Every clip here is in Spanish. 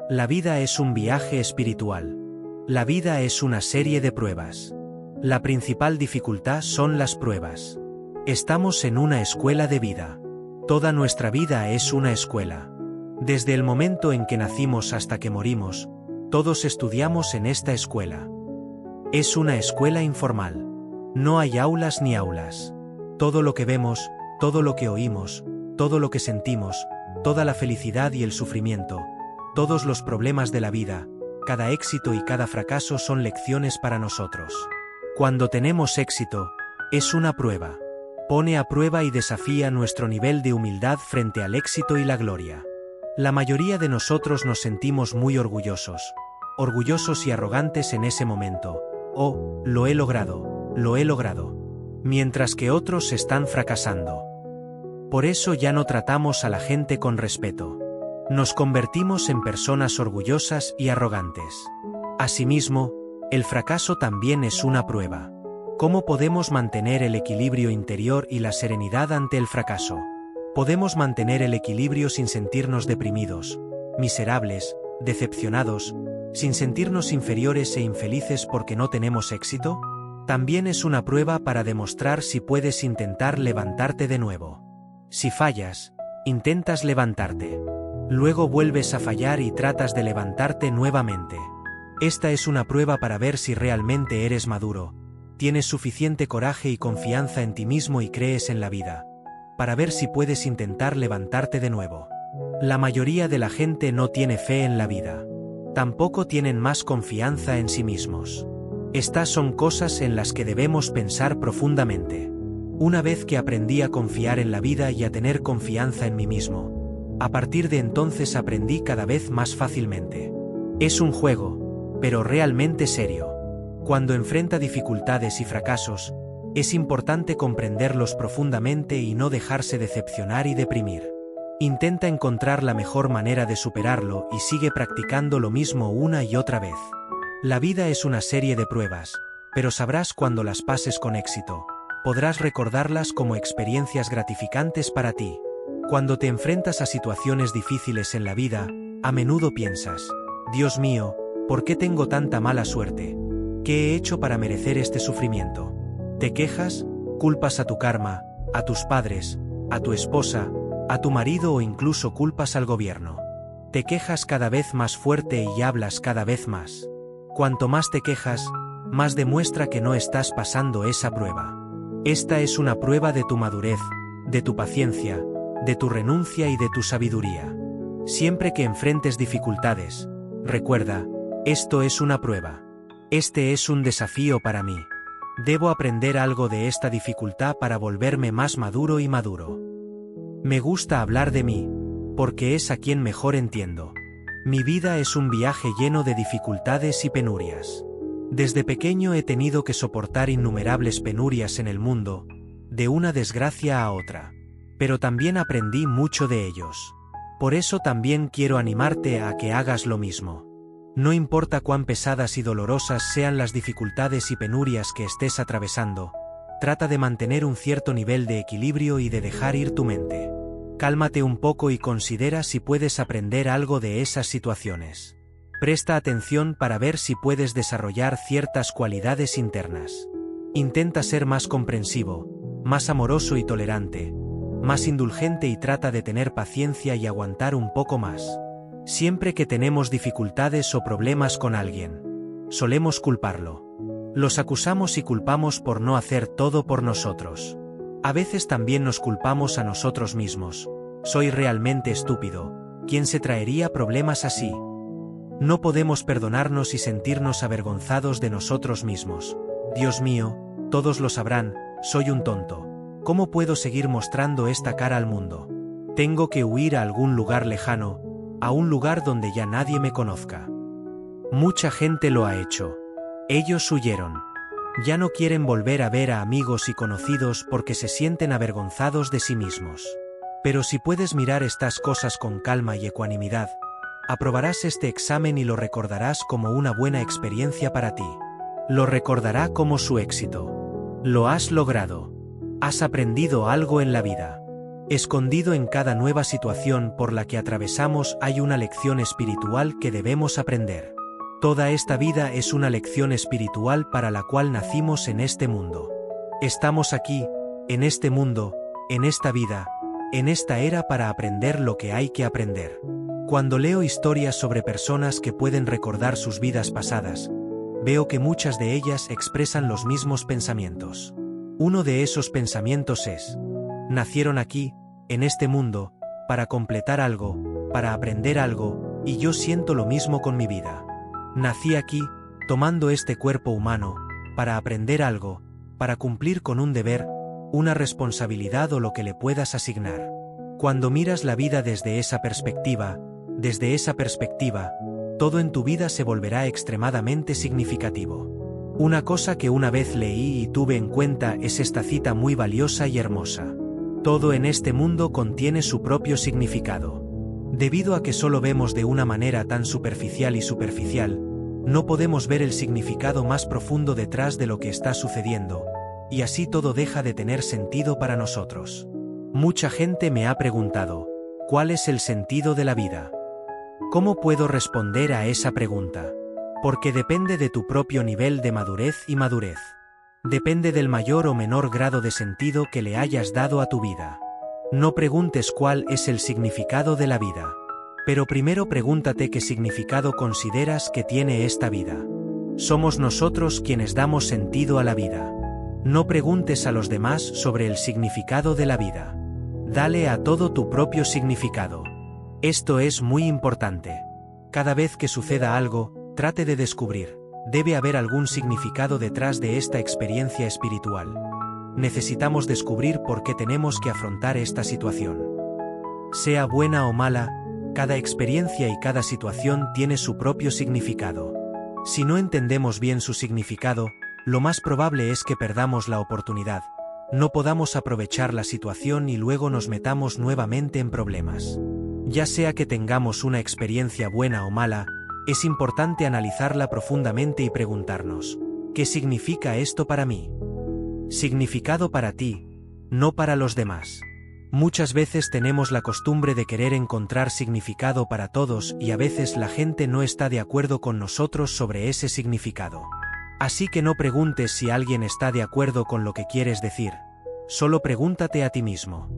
La vida es un viaje espiritual. La vida es una serie de pruebas. La principal dificultad son las pruebas. Estamos en una escuela de vida. Toda nuestra vida es una escuela. Desde el momento en que nacimos hasta que morimos, todos estudiamos en esta escuela. Es una escuela informal. No hay aulas ni aulas. Todo lo que vemos, todo lo que oímos, todo lo que sentimos, toda la felicidad y el sufrimiento, todos los problemas de la vida, cada éxito y cada fracaso son lecciones para nosotros. Cuando tenemos éxito, es una prueba. Pone a prueba y desafía nuestro nivel de humildad frente al éxito y la gloria. La mayoría de nosotros nos sentimos muy orgullosos y arrogantes en ese momento. Oh, lo he logrado, mientras que otros están fracasando. Por eso ya no tratamos a la gente con respeto. Nos convertimos en personas orgullosas y arrogantes. Asimismo, el fracaso también es una prueba. ¿Cómo podemos mantener el equilibrio interior y la serenidad ante el fracaso? ¿Podemos mantener el equilibrio sin sentirnos deprimidos, miserables, decepcionados, sin sentirnos inferiores e infelices porque no tenemos éxito? También es una prueba para demostrar si puedes intentar levantarte de nuevo. Si fallas, intentas levantarte. Luego vuelves a fallar y tratas de levantarte nuevamente. Esta es una prueba para ver si realmente eres maduro, tienes suficiente coraje y confianza en ti mismo y crees en la vida, para ver si puedes intentar levantarte de nuevo. La mayoría de la gente no tiene fe en la vida. Tampoco tienen más confianza en sí mismos. Estas son cosas en las que debemos pensar profundamente. Una vez que aprendí a confiar en la vida y a tener confianza en mí mismo, a partir de entonces aprendí cada vez más fácilmente. Es un juego, pero realmente serio. Cuando enfrenta dificultades y fracasos, es importante comprenderlos profundamente y no dejarse decepcionar y deprimir. Intenta encontrar la mejor manera de superarlo y sigue practicando lo mismo una y otra vez. La vida es una serie de pruebas, pero sabrás cuando las pases con éxito. Podrás recordarlas como experiencias gratificantes para ti. Cuando te enfrentas a situaciones difíciles en la vida, a menudo piensas: Dios mío, ¿por qué tengo tanta mala suerte? ¿Qué he hecho para merecer este sufrimiento? Te quejas, culpas a tu karma, a tus padres, a tu esposa, a tu marido o incluso culpas al gobierno. Te quejas cada vez más fuerte y hablas cada vez más. Cuanto más te quejas, más demuestra que no estás pasando esa prueba. Esta es una prueba de tu madurez, de tu paciencia, de tu renuncia y de tu sabiduría. Siempre que enfrentes dificultades, recuerda, esto es una prueba. Este es un desafío para mí. Debo aprender algo de esta dificultad para volverme más maduro y maduro. Me gusta hablar de mí, porque es a quien mejor entiendo. Mi vida es un viaje lleno de dificultades y penurias. Desde pequeño he tenido que soportar innumerables penurias en el mundo, de una desgracia a otra. Pero también aprendí mucho de ellos. Por eso también quiero animarte a que hagas lo mismo. No importa cuán pesadas y dolorosas sean las dificultades y penurias que estés atravesando, trata de mantener un cierto nivel de equilibrio y de dejar ir tu mente. Cálmate un poco y considera si puedes aprender algo de esas situaciones. Presta atención para ver si puedes desarrollar ciertas cualidades internas. Intenta ser más comprensivo, más amoroso y tolerante, más indulgente y trata de tener paciencia y aguantar un poco más. Siempre que tenemos dificultades o problemas con alguien, solemos culparlo. Los acusamos y culpamos por no hacer todo por nosotros. A veces también nos culpamos a nosotros mismos. Soy realmente estúpido. ¿Quién se traería problemas así? No podemos perdonarnos y sentirnos avergonzados de nosotros mismos. Dios mío, todos lo sabrán, soy un tonto. ¿Cómo puedo seguir mostrando esta cara al mundo? Tengo que huir a algún lugar lejano, a un lugar donde ya nadie me conozca. Mucha gente lo ha hecho. Ellos huyeron. Ya no quieren volver a ver a amigos y conocidos porque se sienten avergonzados de sí mismos. Pero si puedes mirar estas cosas con calma y ecuanimidad, aprobarás este examen y lo recordarás como una buena experiencia para ti. Lo recordará como su éxito. Lo has logrado. Has aprendido algo en la vida. Escondido en cada nueva situación por la que atravesamos hay una lección espiritual que debemos aprender. Toda esta vida es una lección espiritual para la cual nacimos en este mundo. Estamos aquí, en este mundo, en esta vida, en esta era para aprender lo que hay que aprender. Cuando leo historias sobre personas que pueden recordar sus vidas pasadas, veo que muchas de ellas expresan los mismos pensamientos. Uno de esos pensamientos es: nacieron aquí, en este mundo, para completar algo, para aprender algo, y yo siento lo mismo con mi vida. Nací aquí, tomando este cuerpo humano, para aprender algo, para cumplir con un deber, una responsabilidad o lo que le puedas asignar. Cuando miras la vida desde esa perspectiva, todo en tu vida se volverá extremadamente significativo. Una cosa que una vez leí y tuve en cuenta es esta cita muy valiosa y hermosa: todo en este mundo contiene su propio significado. Debido a que solo vemos de una manera tan superficial, no podemos ver el significado más profundo detrás de lo que está sucediendo, y así todo deja de tener sentido para nosotros. Mucha gente me ha preguntado: ¿cuál es el sentido de la vida? ¿Cómo puedo responder a esa pregunta? Porque depende de tu propio nivel de madurez y madurez. Depende del mayor o menor grado de sentido que le hayas dado a tu vida. No preguntes cuál es el significado de la vida. Pero primero pregúntate qué significado consideras que tiene esta vida. Somos nosotros quienes damos sentido a la vida. No preguntes a los demás sobre el significado de la vida. Dale a todo tu propio significado. Esto es muy importante. Cada vez que suceda algo, trate de descubrir: debe haber algún significado detrás de esta experiencia espiritual. Necesitamos descubrir por qué tenemos que afrontar esta situación. Sea buena o mala, cada experiencia y cada situación tiene su propio significado. Si no entendemos bien su significado, lo más probable es que perdamos la oportunidad, no podamos aprovechar la situación y luego nos metamos nuevamente en problemas. Ya sea que tengamos una experiencia buena o mala, es importante analizarla profundamente y preguntarnos: ¿qué significa esto para mí? Significado para ti, no para los demás. Muchas veces tenemos la costumbre de querer encontrar significado para todos y a veces la gente no está de acuerdo con nosotros sobre ese significado. Así que no preguntes si alguien está de acuerdo con lo que quieres decir. Solo pregúntate a ti mismo: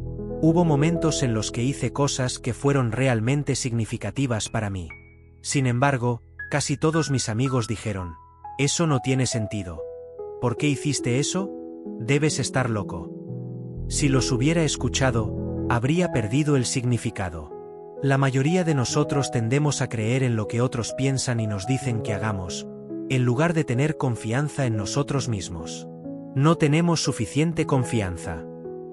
hubo momentos en los que hice cosas que fueron realmente significativas para mí. Sin embargo, casi todos mis amigos dijeron: eso no tiene sentido. ¿Por qué hiciste eso? Debes estar loco. Si los hubiera escuchado, habría perdido el significado. La mayoría de nosotros tendemos a creer en lo que otros piensan y nos dicen que hagamos, en lugar de tener confianza en nosotros mismos. No tenemos suficiente confianza.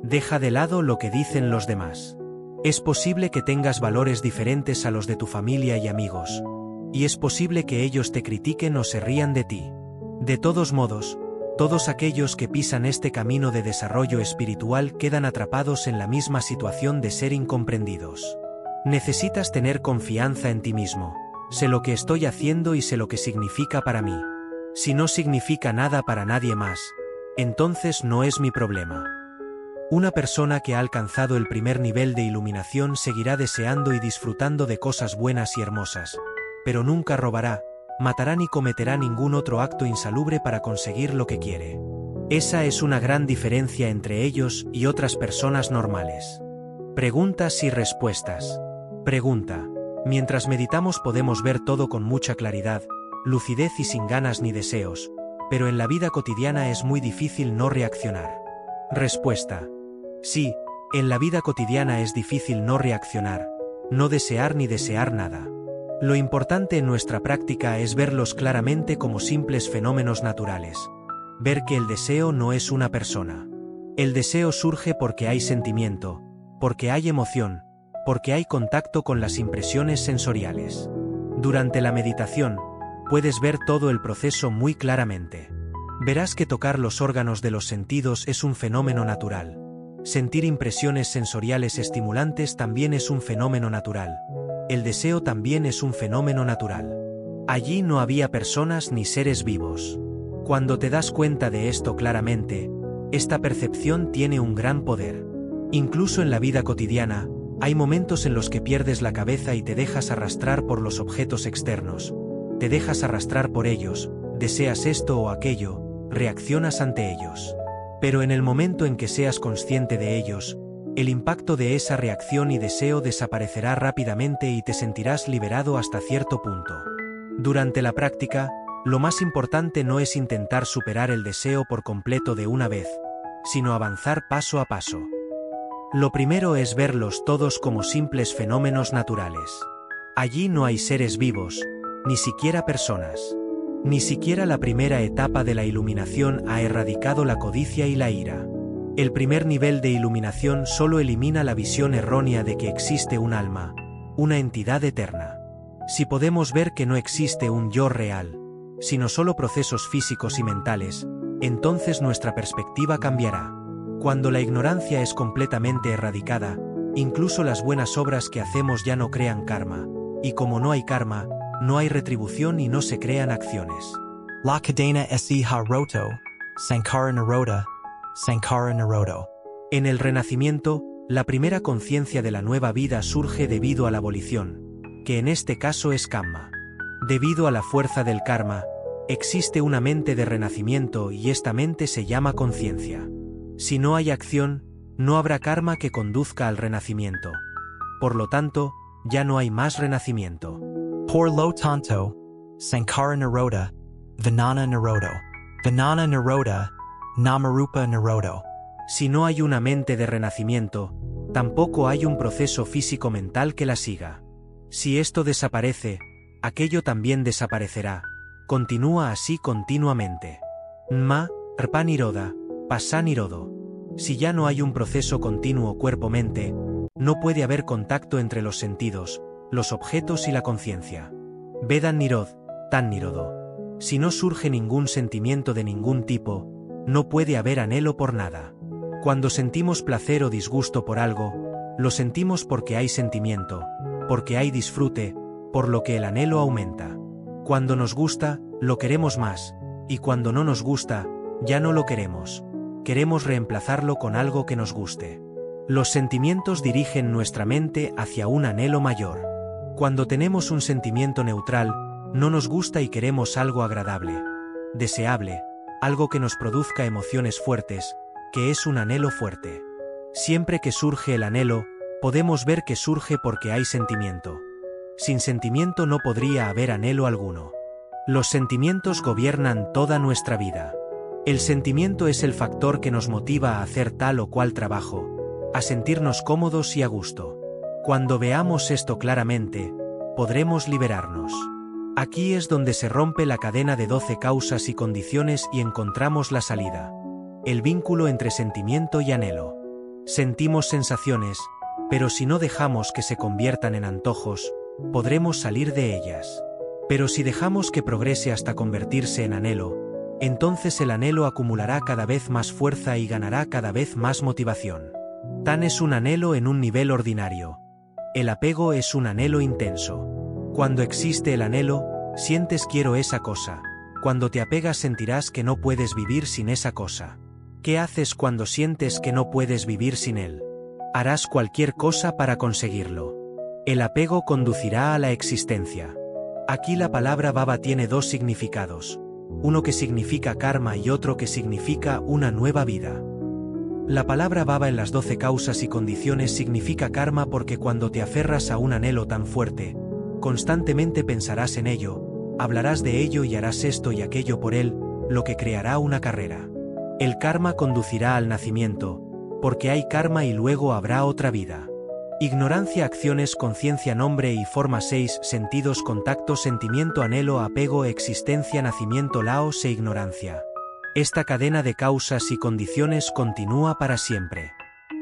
Deja de lado lo que dicen los demás. Es posible que tengas valores diferentes a los de tu familia y amigos, y es posible que ellos te critiquen o se rían de ti. De todos modos, todos aquellos que pisan este camino de desarrollo espiritual quedan atrapados en la misma situación de ser incomprendidos. Necesitas tener confianza en ti mismo. Sé lo que estoy haciendo y sé lo que significa para mí. Si no significa nada para nadie más, entonces no es mi problema. Una persona que ha alcanzado el primer nivel de iluminación seguirá deseando y disfrutando de cosas buenas y hermosas, pero nunca robará, matará ni cometerá ningún otro acto insalubre para conseguir lo que quiere. Esa es una gran diferencia entre ellos y otras personas normales. Preguntas y respuestas. Pregunta. Mientras meditamos podemos ver todo con mucha claridad, lucidez y sin ganas ni deseos, pero en la vida cotidiana es muy difícil no reaccionar. Respuesta. Sí, en la vida cotidiana es difícil no reaccionar, no desear ni desear nada. Lo importante en nuestra práctica es verlos claramente como simples fenómenos naturales. Ver que el deseo no es una persona. El deseo surge porque hay sentimiento, porque hay emoción, porque hay contacto con las impresiones sensoriales. Durante la meditación, puedes ver todo el proceso muy claramente. Verás que tocar los órganos de los sentidos es un fenómeno natural. Sentir impresiones sensoriales estimulantes también es un fenómeno natural. El deseo también es un fenómeno natural. Allí no había personas ni seres vivos. Cuando te das cuenta de esto claramente, esta percepción tiene un gran poder. Incluso en la vida cotidiana, hay momentos en los que pierdes la cabeza y te dejas arrastrar por los objetos externos. Te dejas arrastrar por ellos, deseas esto o aquello, reaccionas ante ellos. Pero en el momento en que seas consciente de ellos, el impacto de esa reacción y deseo desaparecerá rápidamente y te sentirás liberado hasta cierto punto. Durante la práctica, lo más importante no es intentar superar el deseo por completo de una vez, sino avanzar paso a paso. Lo primero es verlos todos como simples fenómenos naturales. Allí no hay seres vivos, ni siquiera personas. Ni siquiera la primera etapa de la iluminación ha erradicado la codicia y la ira. El primer nivel de iluminación solo elimina la visión errónea de que existe un alma, una entidad eterna. Si podemos ver que no existe un yo real, sino solo procesos físicos y mentales, entonces nuestra perspectiva cambiará. Cuando la ignorancia es completamente erradicada, incluso las buenas obras que hacemos ya no crean karma, y como no hay karma, no hay retribución y no se crean acciones. La cadena esi ha roto, Sankara Naroda, Sankara Narodo. En el renacimiento, la primera conciencia de la nueva vida surge debido a la abolición, que en este caso es Kamma. Debido a la fuerza del karma, existe una mente de renacimiento y esta mente se llama conciencia. Si no hay acción, no habrá karma que conduzca al renacimiento. Por lo tanto, ya no hay más renacimiento. Por lo tanto, Sankara Naroda, Vijnana Narodo, Vijnana Naroda, Namarupa Narodo. Si no hay una mente de renacimiento, tampoco hay un proceso físico-mental que la siga. Si esto desaparece, aquello también desaparecerá. Continúa así continuamente. Nma, Rpa Niroda, Pasa Nirodo. Si ya no hay un proceso continuo cuerpo-mente, no puede haber contacto entre los sentidos, los objetos y la conciencia. Vedan Nirod, Tan Nirodo. Si no surge ningún sentimiento de ningún tipo, no puede haber anhelo por nada. Cuando sentimos placer o disgusto por algo, lo sentimos porque hay sentimiento, porque hay disfrute, por lo que el anhelo aumenta. Cuando nos gusta, lo queremos más, y cuando no nos gusta, ya no lo queremos. Queremos reemplazarlo con algo que nos guste. Los sentimientos dirigen nuestra mente hacia un anhelo mayor. Cuando tenemos un sentimiento neutral, no nos gusta y queremos algo agradable, deseable, algo que nos produzca emociones fuertes, que es un anhelo fuerte. Siempre que surge el anhelo, podemos ver que surge porque hay sentimiento. Sin sentimiento no podría haber anhelo alguno. Los sentimientos gobiernan toda nuestra vida. El sentimiento es el factor que nos motiva a hacer tal o cual trabajo, a sentirnos cómodos y a gusto. Cuando veamos esto claramente, podremos liberarnos. Aquí es donde se rompe la cadena de 12 causas y condiciones y encontramos la salida. El vínculo entre sentimiento y anhelo. Sentimos sensaciones, pero si no dejamos que se conviertan en antojos, podremos salir de ellas. Pero si dejamos que progrese hasta convertirse en anhelo, entonces el anhelo acumulará cada vez más fuerza y ganará cada vez más motivación. Tan es un anhelo en un nivel ordinario. El apego es un anhelo intenso. Cuando existe el anhelo, sientes quiero esa cosa. Cuando te apegas sentirás que no puedes vivir sin esa cosa. ¿Qué haces cuando sientes que no puedes vivir sin él? Harás cualquier cosa para conseguirlo. El apego conducirá a la existencia. Aquí la palabra baba tiene dos significados. Uno que significa karma y otro que significa una nueva vida. La palabra baba en las 12 causas y condiciones significa karma porque cuando te aferras a un anhelo tan fuerte, constantemente pensarás en ello, hablarás de ello y harás esto y aquello por él, lo que creará una carrera. El karma conducirá al nacimiento, porque hay karma y luego habrá otra vida. Ignorancia, acciones, conciencia, nombre y forma 6 sentidos, contacto, sentimiento, anhelo, apego, existencia, nacimiento, laos e ignorancia. Esta cadena de causas y condiciones continúa para siempre.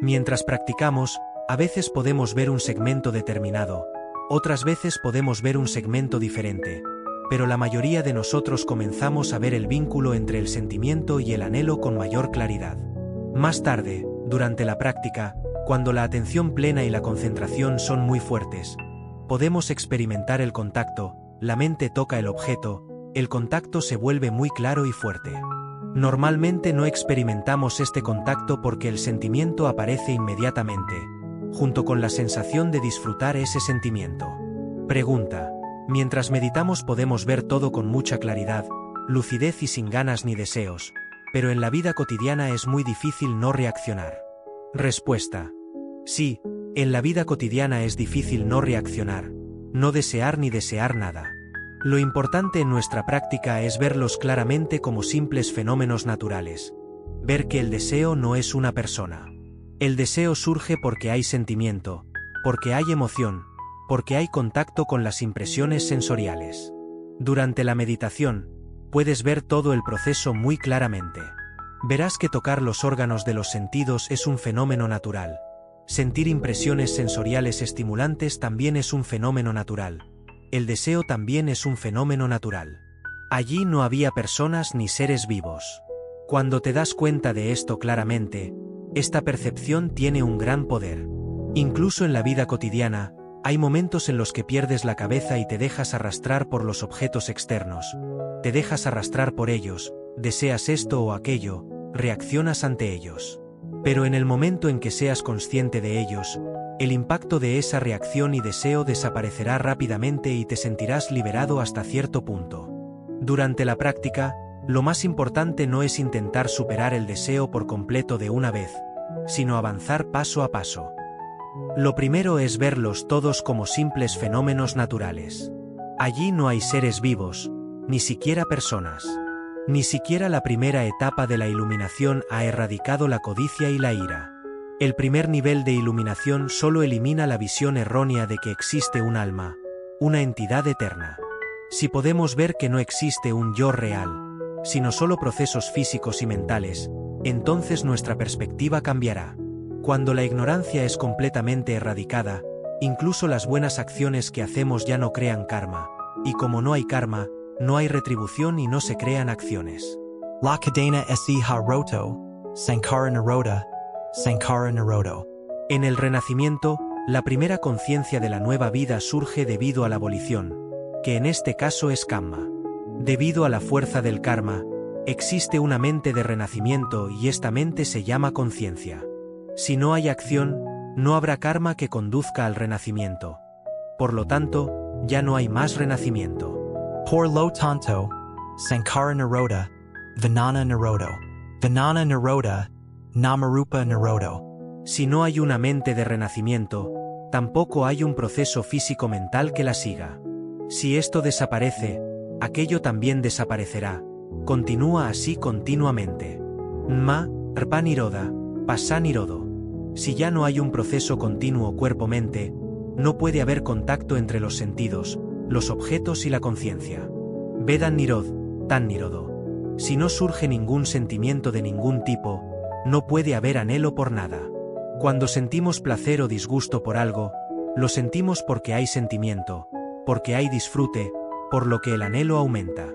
Mientras practicamos, a veces podemos ver un segmento determinado, otras veces podemos ver un segmento diferente, pero la mayoría de nosotros comenzamos a ver el vínculo entre el sentimiento y el anhelo con mayor claridad. Más tarde, durante la práctica, cuando la atención plena y la concentración son muy fuertes, podemos experimentar el contacto, la mente toca el objeto, el contacto se vuelve muy claro y fuerte. Normalmente no experimentamos este contacto porque el sentimiento aparece inmediatamente, junto con la sensación de disfrutar ese sentimiento. Pregunta. Mientras meditamos podemos ver todo con mucha claridad, lucidez y sin ganas ni deseos, pero en la vida cotidiana es muy difícil no reaccionar. Respuesta. Sí, en la vida cotidiana es difícil no reaccionar, no desear ni desear nada. Lo importante en nuestra práctica es verlos claramente como simples fenómenos naturales. Ver que el deseo no es una persona. El deseo surge porque hay sentimiento, porque hay emoción, porque hay contacto con las impresiones sensoriales. Durante la meditación, puedes ver todo el proceso muy claramente. Verás que tocar los órganos de los sentidos es un fenómeno natural. Sentir impresiones sensoriales estimulantes también es un fenómeno natural. El deseo también es un fenómeno natural. Allí no había personas ni seres vivos. Cuando te das cuenta de esto claramente, esta percepción tiene un gran poder. Incluso en la vida cotidiana, hay momentos en los que pierdes la cabeza y te dejas arrastrar por los objetos externos. Te dejas arrastrar por ellos, deseas esto o aquello, reaccionas ante ellos. Pero en el momento en que seas consciente de ellos, el impacto de esa reacción y deseo desaparecerá rápidamente y te sentirás liberado hasta cierto punto. Durante la práctica, lo más importante no es intentar superar el deseo por completo de una vez, sino avanzar paso a paso. Lo primero es verlos todos como simples fenómenos naturales. Allí no hay seres vivos, ni siquiera personas. Ni siquiera la primera etapa de la iluminación ha erradicado la codicia y la ira. El primer nivel de iluminación solo elimina la visión errónea de que existe un alma, una entidad eterna. Si podemos ver que no existe un yo real, sino solo procesos físicos y mentales, entonces nuestra perspectiva cambiará. Cuando la ignorancia es completamente erradicada, incluso las buenas acciones que hacemos ya no crean karma, y como no hay karma, no hay retribución y no se crean acciones. La cadena se ha roto, Sankara Naroda, Sankara Narodo. En el renacimiento, la primera conciencia de la nueva vida surge debido a la abolición, que en este caso es Kamma. Debido a la fuerza del karma, existe una mente de renacimiento y esta mente se llama conciencia. Si no hay acción, no habrá karma que conduzca al renacimiento. Por lo tanto, ya no hay más renacimiento. Por lo tanto, Sankara Naroda, Vijnana Narodo. Vijnana Naroda, Namarupa Narodo. Si no hay una mente de renacimiento, tampoco hay un proceso físico-mental que la siga. Si esto desaparece, aquello también desaparecerá. Continúa así continuamente. Nma, Rpa Niroda, Pasa Nirodo. Si ya no hay un proceso continuo cuerpo-mente, no puede haber contacto entre los sentidos, los objetos y la conciencia. Vedan Nirod, Tan Nirodo. Si no surge ningún sentimiento de ningún tipo, no puede haber anhelo por nada. Cuando sentimos placer o disgusto por algo, lo sentimos porque hay sentimiento, porque hay disfrute, por lo que el anhelo aumenta.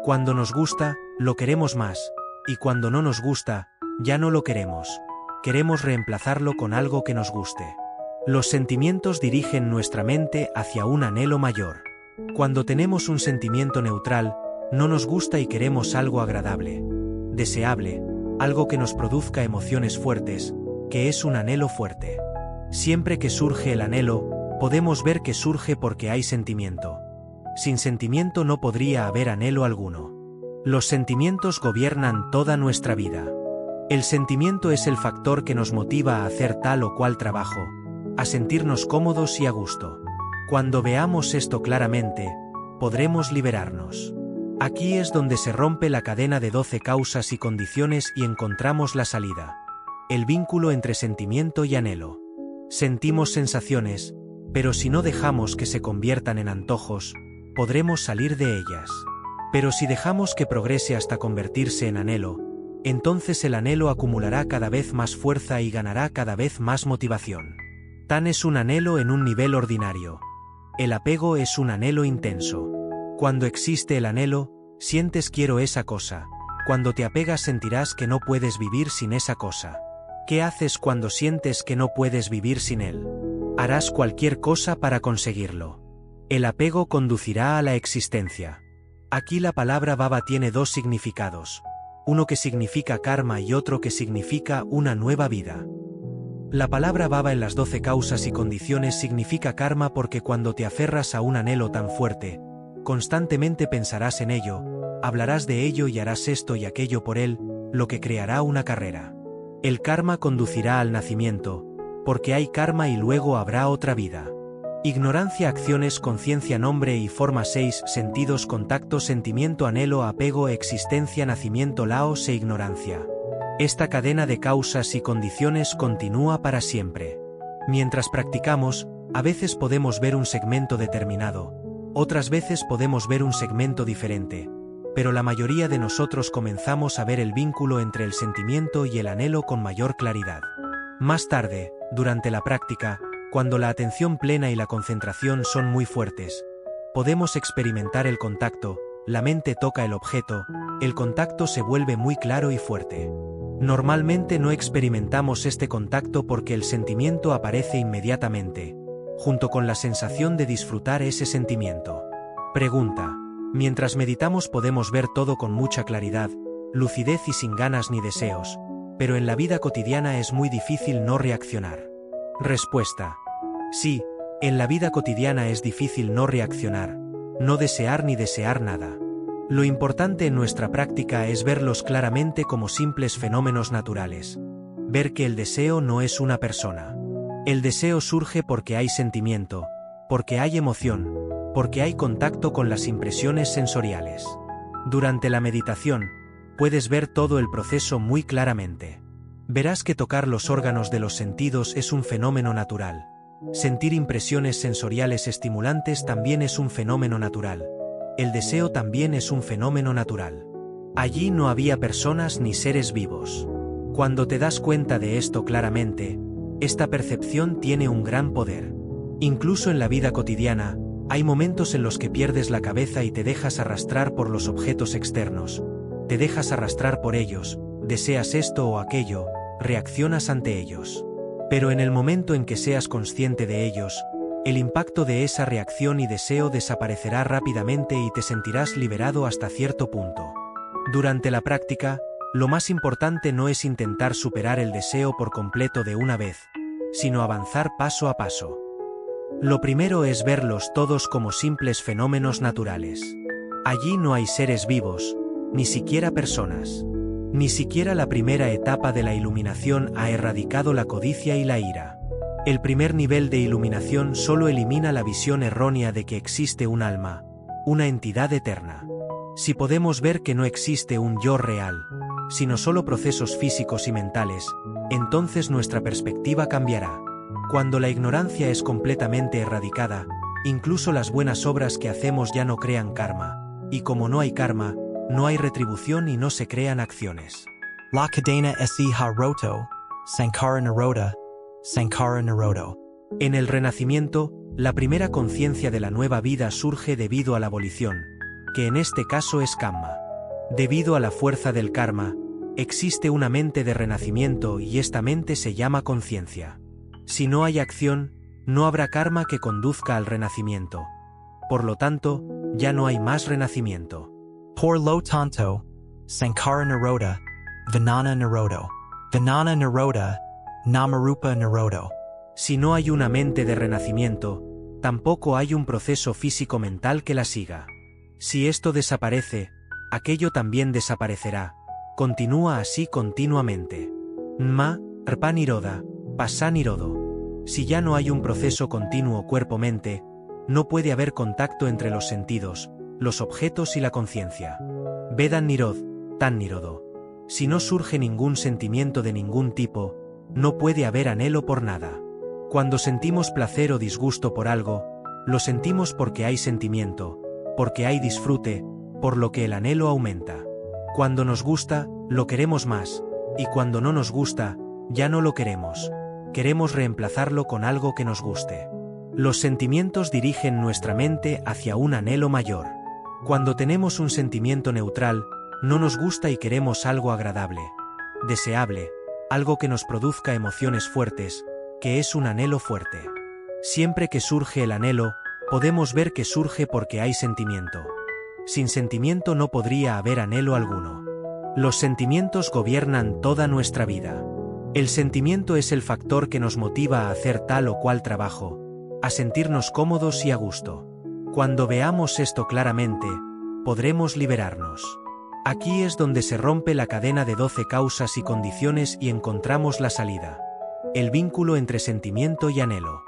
Cuando nos gusta, lo queremos más, y cuando no nos gusta, ya no lo queremos. Queremos reemplazarlo con algo que nos guste. Los sentimientos dirigen nuestra mente hacia un anhelo mayor. Cuando tenemos un sentimiento neutral, no nos gusta y queremos algo agradable, deseable, algo que nos produzca emociones fuertes, que es un anhelo fuerte. Siempre que surge el anhelo, podemos ver que surge porque hay sentimiento. Sin sentimiento no podría haber anhelo alguno. Los sentimientos gobiernan toda nuestra vida. El sentimiento es el factor que nos motiva a hacer tal o cual trabajo, a sentirnos cómodos y a gusto. Cuando veamos esto claramente, podremos liberarnos. Aquí es donde se rompe la cadena de 12 causas y condiciones y encontramos la salida. El vínculo entre sentimiento y anhelo. Sentimos sensaciones, pero si no dejamos que se conviertan en antojos, podremos salir de ellas. Pero si dejamos que progrese hasta convertirse en anhelo, entonces el anhelo acumulará cada vez más fuerza y ganará cada vez más motivación. Tan es un anhelo en un nivel ordinario. El apego es un anhelo intenso. Cuando existe el anhelo, sientes quiero esa cosa. Cuando te apegas sentirás que no puedes vivir sin esa cosa. ¿Qué haces cuando sientes que no puedes vivir sin él? Harás cualquier cosa para conseguirlo. El apego conducirá a la existencia. Aquí la palabra baba tiene dos significados. uno que significa karma y otro que significa una nueva vida. La palabra bhava en las 12 causas y condiciones significa karma porque cuando te aferras a un anhelo tan fuerte, constantemente pensarás en ello, hablarás de ello y harás esto y aquello por él, lo que creará una carrera. El karma conducirá al nacimiento, porque hay karma y luego habrá otra vida. Ignorancia, acciones, conciencia, nombre y forma. 6 sentidos, contacto, sentimiento, anhelo, apego, existencia, nacimiento, laos e ignorancia. Esta cadena de causas y condiciones continúa para siempre. Mientras practicamos, a veces podemos ver un segmento determinado, otras veces podemos ver un segmento diferente, pero la mayoría de nosotros comenzamos a ver el vínculo entre el sentimiento y el anhelo con mayor claridad. Más tarde, durante la práctica, cuando la atención plena y la concentración son muy fuertes, podemos experimentar el contacto, la mente toca el objeto, el contacto se vuelve muy claro y fuerte. Normalmente no experimentamos este contacto porque el sentimiento aparece inmediatamente, junto con la sensación de disfrutar ese sentimiento. Pregunta: mientras meditamos podemos ver todo con mucha claridad, lucidez y sin ganas ni deseos, pero en la vida cotidiana es muy difícil no reaccionar. Respuesta: sí, en la vida cotidiana es difícil no reaccionar, no desear ni desear nada. Lo importante en nuestra práctica es verlos claramente como simples fenómenos naturales. Ver que el deseo no es una persona. El deseo surge porque hay sentimiento, porque hay emoción, porque hay contacto con las impresiones sensoriales. Durante la meditación, puedes ver todo el proceso muy claramente. Verás que tocar los órganos de los sentidos es un fenómeno natural. Sentir impresiones sensoriales estimulantes también es un fenómeno natural. El deseo también es un fenómeno natural. Allí no había personas ni seres vivos. Cuando te das cuenta de esto claramente, esta percepción tiene un gran poder. Incluso en la vida cotidiana, hay momentos en los que pierdes la cabeza y te dejas arrastrar por los objetos externos. Te dejas arrastrar por ellos, deseas esto o aquello, reaccionas ante ellos. Pero en el momento en que seas consciente de ellos, el impacto de esa reacción y deseo desaparecerá rápidamente y te sentirás liberado hasta cierto punto. Durante la práctica, lo más importante no es intentar superar el deseo por completo de una vez, sino avanzar paso a paso. Lo primero es verlos todos como simples fenómenos naturales. Allí no hay seres vivos, ni siquiera personas. Ni siquiera la primera etapa de la iluminación ha erradicado la codicia y la ira. El primer nivel de iluminación solo elimina la visión errónea de que existe un alma, una entidad eterna. Si podemos ver que no existe un yo real, sino solo procesos físicos y mentales, entonces nuestra perspectiva cambiará. Cuando la ignorancia es completamente erradicada, incluso las buenas obras que hacemos ya no crean karma, y como no hay karma, no hay retribución y no se crean acciones. La cadena se ha roto, Sankara Naroda, Sankara Narodo. En el renacimiento, la primera conciencia de la nueva vida surge debido a la abolición, que en este caso es Kamma. Debido a la fuerza del karma, existe una mente de renacimiento y esta mente se llama conciencia. Si no hay acción, no habrá karma que conduzca al renacimiento. Por lo tanto, ya no hay más renacimiento. Por lo tanto, Sankara Naroda, Vijnana Narodo. Vijnana Naroda, Namarupa Narodo. Si no hay una mente de renacimiento, tampoco hay un proceso físico-mental que la siga. Si esto desaparece, aquello también desaparecerá. Continúa así continuamente. Nma, Rpa Niroda, Pasa Nirodo. Si ya no hay un proceso continuo cuerpo-mente, no puede haber contacto entre los sentidos, los objetos y la conciencia. Vedan Nirod, Tan Nirodo. Si no surge ningún sentimiento de ningún tipo, no puede haber anhelo por nada. Cuando sentimos placer o disgusto por algo, lo sentimos porque hay sentimiento, porque hay disfrute, por lo que el anhelo aumenta. Cuando nos gusta, lo queremos más, y cuando no nos gusta, ya no lo queremos. Queremos reemplazarlo con algo que nos guste. Los sentimientos dirigen nuestra mente hacia un anhelo mayor. Cuando tenemos un sentimiento neutral, no nos gusta y queremos algo agradable, deseable, algo que nos produzca emociones fuertes, que es un anhelo fuerte. Siempre que surge el anhelo, podemos ver que surge porque hay sentimiento. Sin sentimiento no podría haber anhelo alguno. Los sentimientos gobiernan toda nuestra vida. El sentimiento es el factor que nos motiva a hacer tal o cual trabajo, a sentirnos cómodos y a gusto. Cuando veamos esto claramente, podremos liberarnos. Aquí es donde se rompe la cadena de 12 causas y condiciones y encontramos la salida. El vínculo entre sentimiento y anhelo.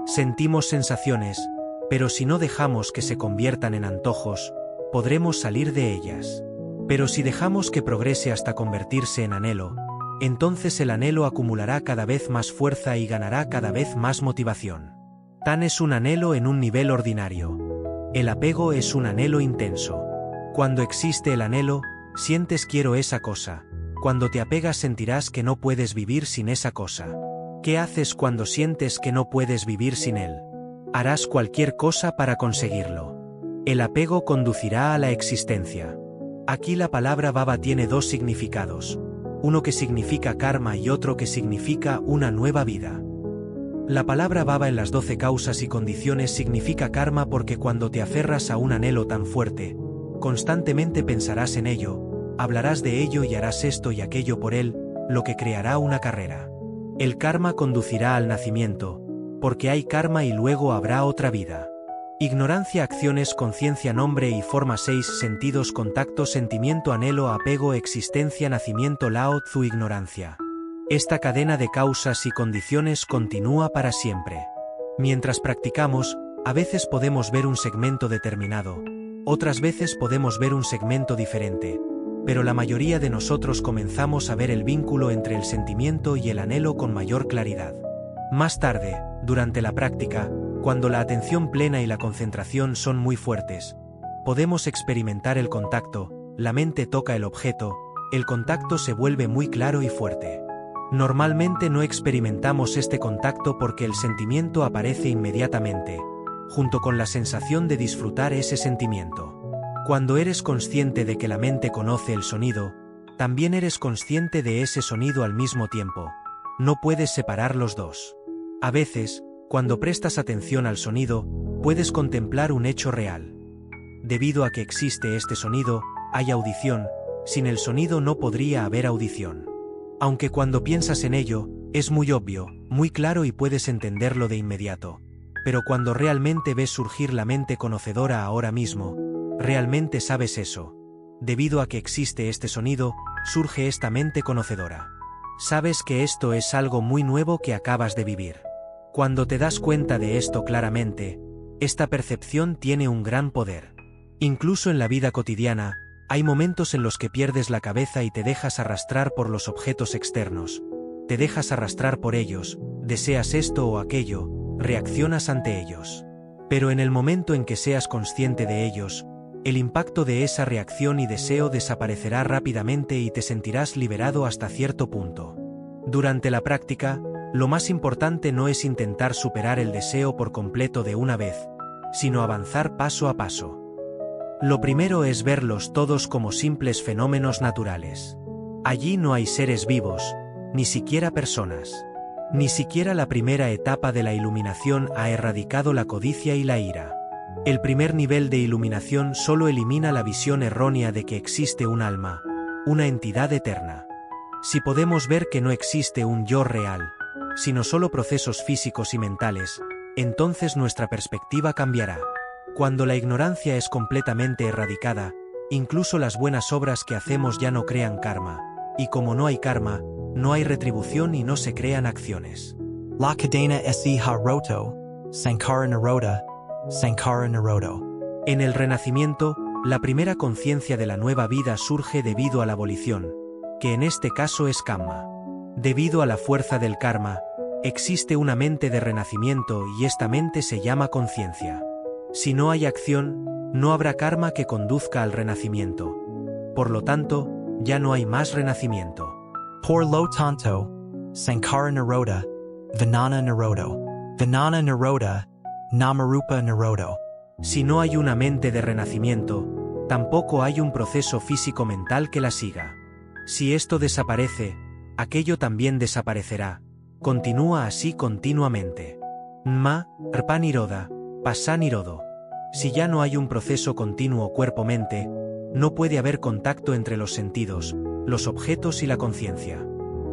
Sentimos sensaciones, pero si no dejamos que se conviertan en antojos, podremos salir de ellas. Pero si dejamos que progrese hasta convertirse en anhelo, entonces el anhelo acumulará cada vez más fuerza y ganará cada vez más motivación. Tan es un anhelo en un nivel ordinario. El apego es un anhelo intenso. Cuando existe el anhelo, sientes quiero esa cosa. Cuando te apegas sentirás que no puedes vivir sin esa cosa. ¿Qué haces cuando sientes que no puedes vivir sin él? Harás cualquier cosa para conseguirlo. El apego conducirá a la existencia. Aquí la palabra baba tiene dos significados. Uno que significa karma y otro que significa una nueva vida. La palabra baba en las 12 causas y condiciones significa karma porque cuando te aferras a un anhelo tan fuerte, constantemente pensarás en ello, hablarás de ello y harás esto y aquello por él, lo que creará una carrera. El karma conducirá al nacimiento, porque hay karma y luego habrá otra vida. Ignorancia, acciones, conciencia, nombre y forma. 6 sentidos, contacto, sentimiento, anhelo, apego, existencia, nacimiento. Lao Tzu. Ignorancia. Esta cadena de causas y condiciones continúa para siempre. Mientras practicamos, a veces podemos ver un segmento determinado, otras veces podemos ver un segmento diferente, pero la mayoría de nosotros comenzamos a ver el vínculo entre el sentimiento y el anhelo con mayor claridad. Más tarde, durante la práctica, cuando la atención plena y la concentración son muy fuertes, podemos experimentar el contacto, la mente toca el objeto, el contacto se vuelve muy claro y fuerte. Normalmente no experimentamos este contacto porque el sentimiento aparece inmediatamente, junto con la sensación de disfrutar ese sentimiento. Cuando eres consciente de que la mente conoce el sonido, también eres consciente de ese sonido al mismo tiempo. No puedes separar los dos. A veces, cuando prestas atención al sonido, puedes contemplar un hecho real. Debido a que existe este sonido, hay audición, sin el sonido no podría haber audición. Aunque cuando piensas en ello, es muy obvio, muy claro y puedes entenderlo de inmediato. Pero cuando realmente ves surgir la mente conocedora ahora mismo, realmente sabes eso. Debido a que existe este sonido, surge esta mente conocedora. Sabes que esto es algo muy nuevo que acabas de vivir. Cuando te das cuenta de esto claramente, esta percepción tiene un gran poder. Incluso en la vida cotidiana, hay momentos en los que pierdes la cabeza y te dejas arrastrar por los objetos externos. Te dejas arrastrar por ellos, deseas esto o aquello, reaccionas ante ellos. Pero en el momento en que seas consciente de ellos, el impacto de esa reacción y deseo desaparecerá rápidamente y te sentirás liberado hasta cierto punto. Durante la práctica, lo más importante no es intentar superar el deseo por completo de una vez, sino avanzar paso a paso. Lo primero es verlos todos como simples fenómenos naturales. Allí no hay seres vivos, ni siquiera personas. Ni siquiera la primera etapa de la iluminación ha erradicado la codicia y la ira. El primer nivel de iluminación solo elimina la visión errónea de que existe un alma, una entidad eterna. Si podemos ver que no existe un yo real, sino solo procesos físicos y mentales, entonces nuestra perspectiva cambiará. Cuando la ignorancia es completamente erradicada, incluso las buenas obras que hacemos ya no crean karma, y como no hay karma, no hay retribución y no se crean acciones. La cadena se ha roto, Sankara Naroda, Sankara Narodo. En el renacimiento, la primera conciencia de la nueva vida surge debido a la abolición, que en este caso es Kamma. Debido a la fuerza del karma, existe una mente de renacimiento y esta mente se llama conciencia. Si no hay acción, no habrá karma que conduzca al renacimiento. Por lo tanto, ya no hay más renacimiento. Por lo tanto, Sankara Naroda, Vijnana Narodo. Vijnana Naroda, Namarupa Narodo. Si no hay una mente de renacimiento, tampoco hay un proceso físico-mental que la siga. Si esto desaparece, aquello también desaparecerá. Continúa así continuamente. Nma, Rpa Niroda, Pasa Nirodo. Si ya no hay un proceso continuo cuerpo-mente, no puede haber contacto entre los sentidos, los objetos y la conciencia.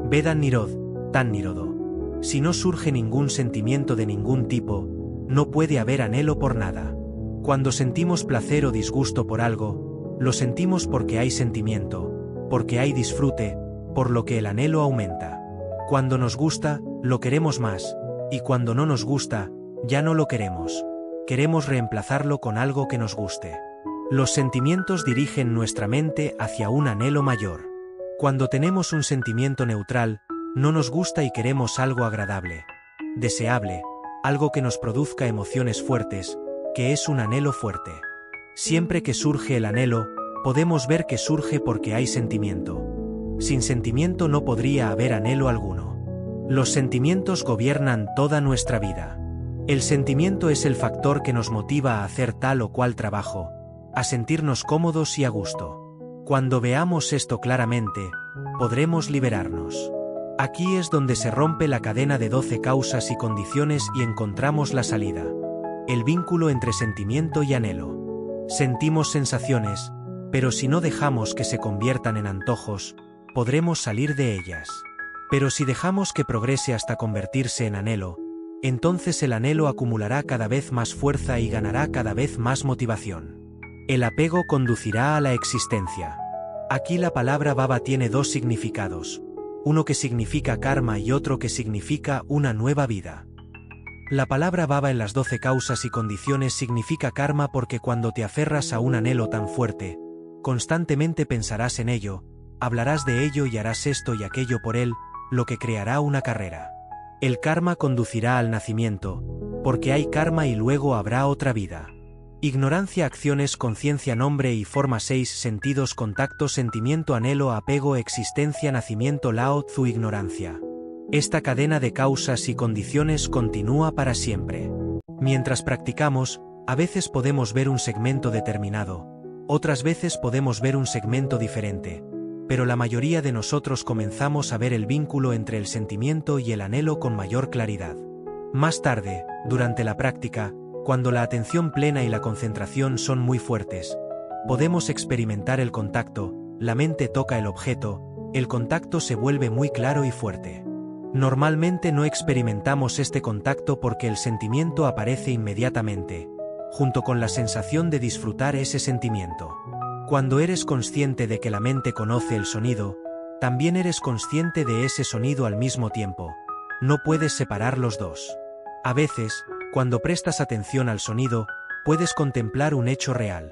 Vedan Nirod, Tan Nirodo. Si no surge ningún sentimiento de ningún tipo, no puede haber anhelo por nada. Cuando sentimos placer o disgusto por algo, lo sentimos porque hay sentimiento, porque hay disfrute, por lo que el anhelo aumenta. Cuando nos gusta, lo queremos más, y cuando no nos gusta, ya no lo queremos. Queremos reemplazarlo con algo que nos guste. Los sentimientos dirigen nuestra mente hacia un anhelo mayor. Cuando tenemos un sentimiento neutral, no nos gusta y queremos algo agradable, deseable, algo que nos produzca emociones fuertes, que es un anhelo fuerte. Siempre que surge el anhelo, podemos ver que surge porque hay sentimiento. Sin sentimiento no podría haber anhelo alguno. Los sentimientos gobiernan toda nuestra vida. El sentimiento es el factor que nos motiva a hacer tal o cual trabajo, a sentirnos cómodos y a gusto. Cuando veamos esto claramente, podremos liberarnos. Aquí es donde se rompe la cadena de 12 causas y condiciones y encontramos la salida. El vínculo entre sentimiento y anhelo. Sentimos sensaciones, pero si no dejamos que se conviertan en antojos, podremos salir de ellas. Pero si dejamos que progrese hasta convertirse en anhelo, entonces el anhelo acumulará cada vez más fuerza y ganará cada vez más motivación. El apego conducirá a la existencia. Aquí la palabra bhava tiene dos significados. Uno que significa karma y otro que significa una nueva vida. La palabra bhava en las 12 causas y condiciones significa karma porque cuando te aferras a un anhelo tan fuerte, constantemente pensarás en ello, hablarás de ello y harás esto y aquello por él, lo que creará una carrera. El karma conducirá al nacimiento, porque hay karma y luego habrá otra vida. Ignorancia, acciones, conciencia, nombre y forma. 6 sentidos, contacto, sentimiento, anhelo, apego, existencia, nacimiento. Lao Tzu. Ignorancia. Esta cadena de causas y condiciones continúa para siempre. Mientras practicamos, a veces podemos ver un segmento determinado, otras veces podemos ver un segmento diferente, pero la mayoría de nosotros comenzamos a ver el vínculo entre el sentimiento y el anhelo con mayor claridad. Más tarde, durante la práctica, cuando la atención plena y la concentración son muy fuertes, podemos experimentar el contacto, la mente toca el objeto, el contacto se vuelve muy claro y fuerte. Normalmente no experimentamos este contacto porque el sentimiento aparece inmediatamente, junto con la sensación de disfrutar ese sentimiento. Cuando eres consciente de que la mente conoce el sonido, también eres consciente de ese sonido al mismo tiempo. No puedes separar los dos. A veces, cuando prestas atención al sonido, puedes contemplar un hecho real.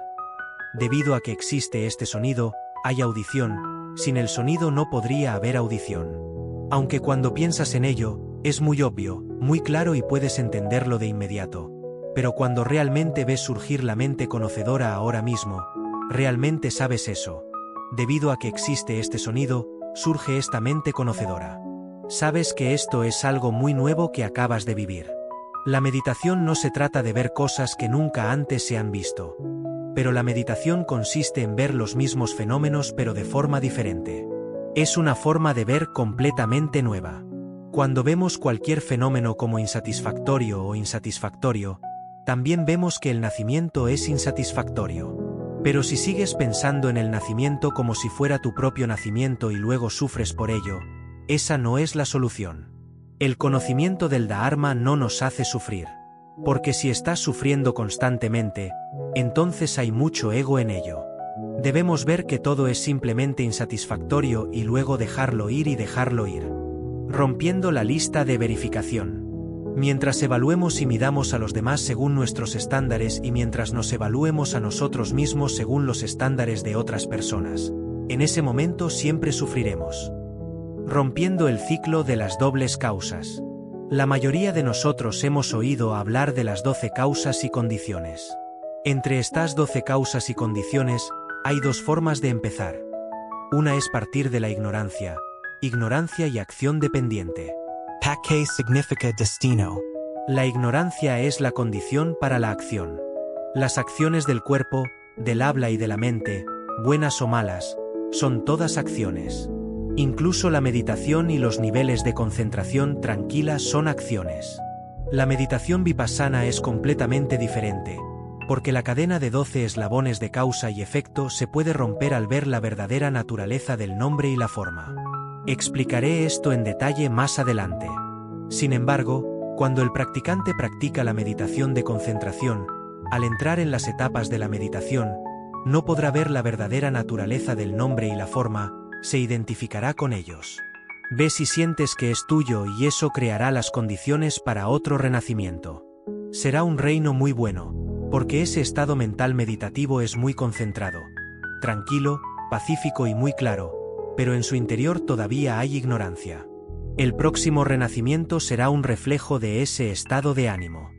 Debido a que existe este sonido, hay audición, sin el sonido no podría haber audición. Aunque cuando piensas en ello, es muy obvio, muy claro y puedes entenderlo de inmediato. Pero cuando realmente ves surgir la mente conocedora ahora mismo, realmente sabes eso. Debido a que existe este sonido, surge esta mente conocedora. Sabes que esto es algo muy nuevo que acabas de vivir. La meditación no se trata de ver cosas que nunca antes se han visto. Pero la meditación consiste en ver los mismos fenómenos pero de forma diferente. Es una forma de ver completamente nueva. Cuando vemos cualquier fenómeno como insatisfactorio o insatisfactorio, también vemos que el nacimiento es insatisfactorio. Pero si sigues pensando en el nacimiento como si fuera tu propio nacimiento y luego sufres por ello, esa no es la solución. El conocimiento del Dharma no nos hace sufrir. Porque si estás sufriendo constantemente, entonces hay mucho ego en ello. Debemos ver que todo es simplemente insatisfactorio y luego dejarlo ir y dejarlo ir. Rompiendo la lista de verificación. Mientras evaluemos y midamos a los demás según nuestros estándares y mientras nos evaluemos a nosotros mismos según los estándares de otras personas, en ese momento siempre sufriremos. Rompiendo el ciclo de las dobles causas. La mayoría de nosotros hemos oído hablar de las 12 causas y condiciones. Entre estas 12 causas y condiciones, hay dos formas de empezar. Una es partir de la ignorancia y acción dependiente. Pakke significa destino. La ignorancia es la condición para la acción. Las acciones del cuerpo, del habla y de la mente, buenas o malas, son todas acciones. Incluso la meditación y los niveles de concentración tranquila son acciones. La meditación vipassana es completamente diferente. Porque la cadena de 12 eslabones de causa y efecto se puede romper al ver la verdadera naturaleza del nombre y la forma. Explicaré esto en detalle más adelante. Sin embargo, cuando el practicante practica la meditación de concentración, al entrar en las etapas de la meditación, no podrá ver la verdadera naturaleza del nombre y la forma, se identificará con ellos. Ves y sientes que es tuyo y eso creará las condiciones para otro renacimiento. Será un reino muy bueno, porque ese estado mental meditativo es muy concentrado, tranquilo, pacífico y muy claro, pero en su interior todavía hay ignorancia. El próximo renacimiento será un reflejo de ese estado de ánimo.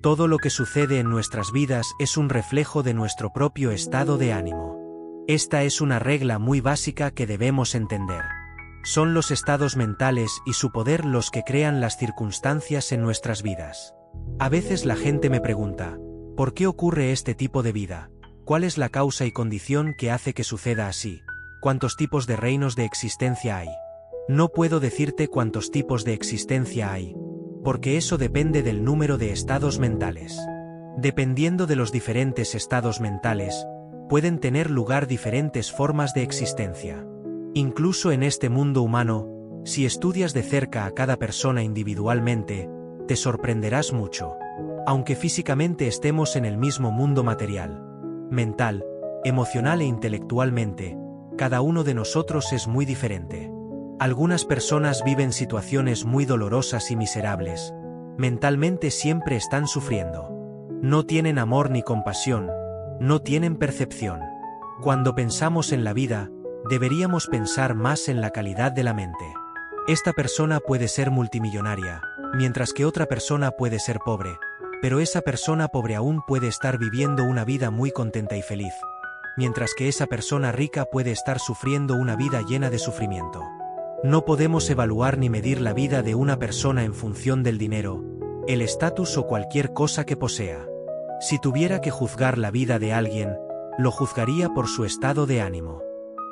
Todo lo que sucede en nuestras vidas es un reflejo de nuestro propio estado de ánimo. Esta es una regla muy básica que debemos entender. Son los estados mentales y su poder los que crean las circunstancias en nuestras vidas. A veces la gente me pregunta, ¿por qué ocurre este tipo de vida? ¿Cuál es la causa y condición que hace que suceda así? ¿Cuántos tipos de reinos de existencia hay? No puedo decirte cuántos tipos de existencia hay, porque eso depende del número de estados mentales. Dependiendo de los diferentes estados mentales, pueden tener lugar diferentes formas de existencia. Incluso en este mundo humano, si estudias de cerca a cada persona individualmente, te sorprenderás mucho. Aunque físicamente estemos en el mismo mundo material, mental, emocional e intelectualmente, cada uno de nosotros es muy diferente. Algunas personas viven situaciones muy dolorosas y miserables. Mentalmente siempre están sufriendo. No tienen amor ni compasión, no tienen percepción. Cuando pensamos en la vida, deberíamos pensar más en la calidad de la mente. Esta persona puede ser multimillonaria, mientras que otra persona puede ser pobre, pero esa persona pobre aún puede estar viviendo una vida muy contenta y feliz, mientras que esa persona rica puede estar sufriendo una vida llena de sufrimiento. No podemos evaluar ni medir la vida de una persona en función del dinero, el estatus o cualquier cosa que posea. Si tuviera que juzgar la vida de alguien, lo juzgaría por su estado de ánimo.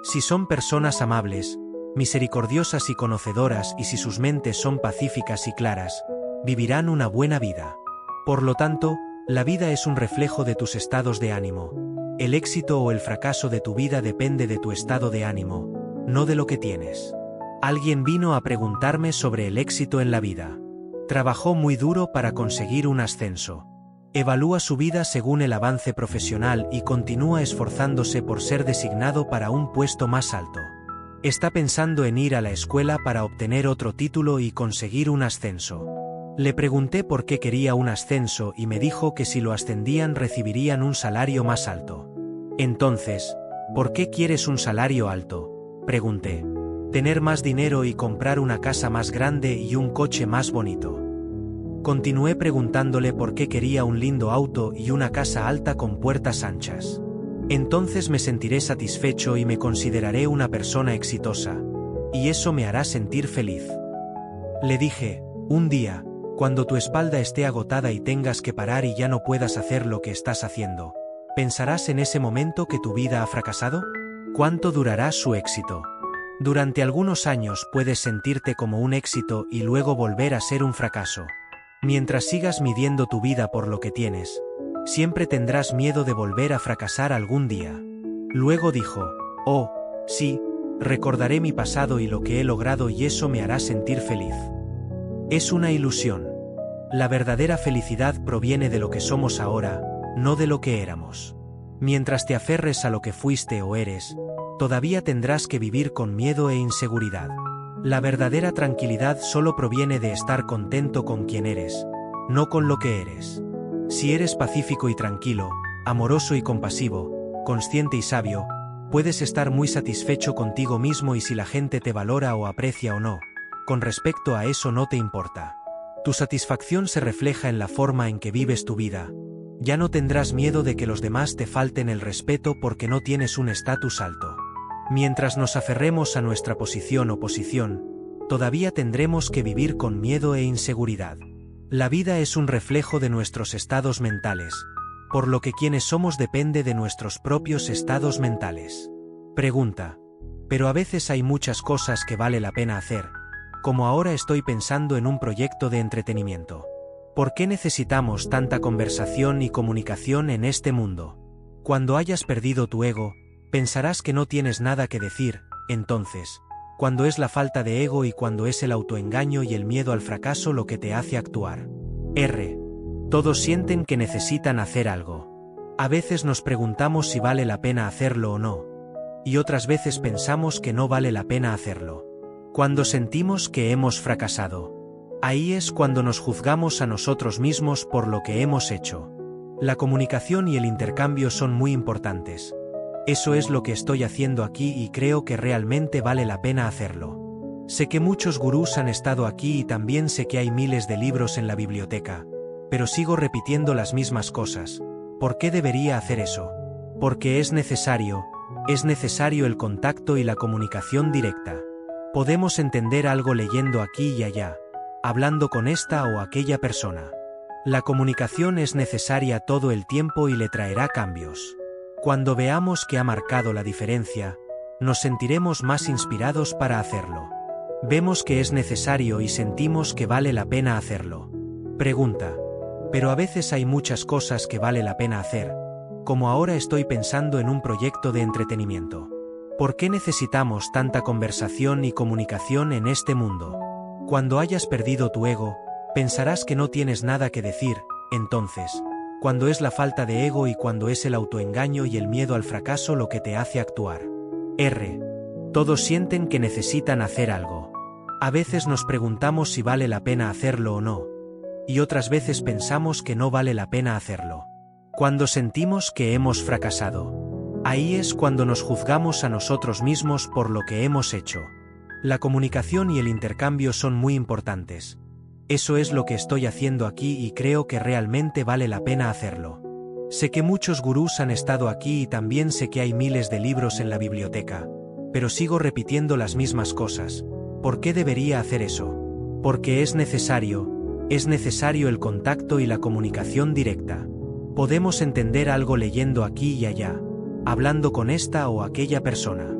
Si son personas amables, misericordiosas y conocedoras y si sus mentes son pacíficas y claras, vivirán una buena vida. Por lo tanto, la vida es un reflejo de tus estados de ánimo. El éxito o el fracaso de tu vida depende de tu estado de ánimo, no de lo que tienes. Alguien vino a preguntarme sobre el éxito en la vida. Trabajó muy duro para conseguir un ascenso. Evalúa su vida según el avance profesional y continúa esforzándose por ser designado para un puesto más alto. Está pensando en ir a la escuela para obtener otro título y conseguir un ascenso. Le pregunté por qué quería un ascenso y me dijo que si lo ascendían recibirían un salario más alto. Entonces, ¿por qué quieres un salario alto?, pregunté. Tener más dinero y comprar una casa más grande y un coche más bonito. Continué preguntándole por qué quería un lindo auto y una casa alta con puertas anchas. Entonces me sentiré satisfecho y me consideraré una persona exitosa, y eso me hará sentir feliz. Le dije, un día, cuando tu espalda esté agotada y tengas que parar y ya no puedas hacer lo que estás haciendo, ¿pensarás en ese momento que tu vida ha fracasado? ¿Cuánto durará su éxito? Durante algunos años puedes sentirte como un éxito y luego volver a ser un fracaso. Mientras sigas midiendo tu vida por lo que tienes, siempre tendrás miedo de volver a fracasar algún día. Luego dijo, oh, sí, recordaré mi pasado y lo que he logrado y eso me hará sentir feliz. Es una ilusión. La verdadera felicidad proviene de lo que somos ahora, no de lo que éramos. Mientras te aferres a lo que fuiste o eres, todavía tendrás que vivir con miedo e inseguridad. La verdadera tranquilidad solo proviene de estar contento con quien eres, no con lo que eres. Si eres pacífico y tranquilo, amoroso y compasivo, consciente y sabio, puedes estar muy satisfecho contigo mismo y si la gente te valora o aprecia o no, con respecto a eso no te importa. Tu satisfacción se refleja en la forma en que vives tu vida. Ya no tendrás miedo de que los demás te falten el respeto porque no tienes un estatus alto. Mientras nos aferremos a nuestra posición o posición, todavía tendremos que vivir con miedo e inseguridad. La vida es un reflejo de nuestros estados mentales, por lo que quienes somos depende de nuestros propios estados mentales. Pregunta. Pero a veces hay muchas cosas que vale la pena hacer, como ahora estoy pensando en un proyecto de entretenimiento. ¿Por qué necesitamos tanta conversación y comunicación en este mundo? Cuando hayas perdido tu ego, pensarás que no tienes nada que decir, entonces, cuando es la falta de ego y cuando es el autoengaño y el miedo al fracaso lo que te hace actuar. Todos sienten que necesitan hacer algo. A veces nos preguntamos si vale la pena hacerlo o no. Y otras veces pensamos que no vale la pena hacerlo. Cuando sentimos que hemos fracasado. Ahí es cuando nos juzgamos a nosotros mismos por lo que hemos hecho. La comunicación y el intercambio son muy importantes. Eso es lo que estoy haciendo aquí y creo que realmente vale la pena hacerlo. Sé que muchos gurús han estado aquí y también sé que hay miles de libros en la biblioteca. Pero sigo repitiendo las mismas cosas. ¿Por qué debería hacer eso? Porque es necesario el contacto y la comunicación directa. Podemos entender algo leyendo aquí y allá, hablando con esta o aquella persona. La comunicación es necesaria todo el tiempo y le traerá cambios. Cuando veamos que ha marcado la diferencia, nos sentiremos más inspirados para hacerlo. Vemos que es necesario y sentimos que vale la pena hacerlo. Pregunta. Pero a veces hay muchas cosas que vale la pena hacer, como ahora estoy pensando en un proyecto de entretenimiento. ¿Por qué necesitamos tanta conversación y comunicación en este mundo? Cuando hayas perdido tu ego, pensarás que no tienes nada que decir, entonces, cuando es la falta de ego y cuando es el autoengaño y el miedo al fracaso lo que te hace actuar. Todos sienten que necesitan hacer algo. A veces nos preguntamos si vale la pena hacerlo o no. Y otras veces pensamos que no vale la pena hacerlo. Cuando sentimos que hemos fracasado. Ahí es cuando nos juzgamos a nosotros mismos por lo que hemos hecho. La comunicación y el intercambio son muy importantes. Eso es lo que estoy haciendo aquí y creo que realmente vale la pena hacerlo. Sé que muchos gurús han estado aquí y también sé que hay miles de libros en la biblioteca. Pero sigo repitiendo las mismas cosas. ¿Por qué debería hacer eso? Porque es necesario el contacto y la comunicación directa. Podemos entender algo leyendo aquí y allá, hablando con esta o aquella persona.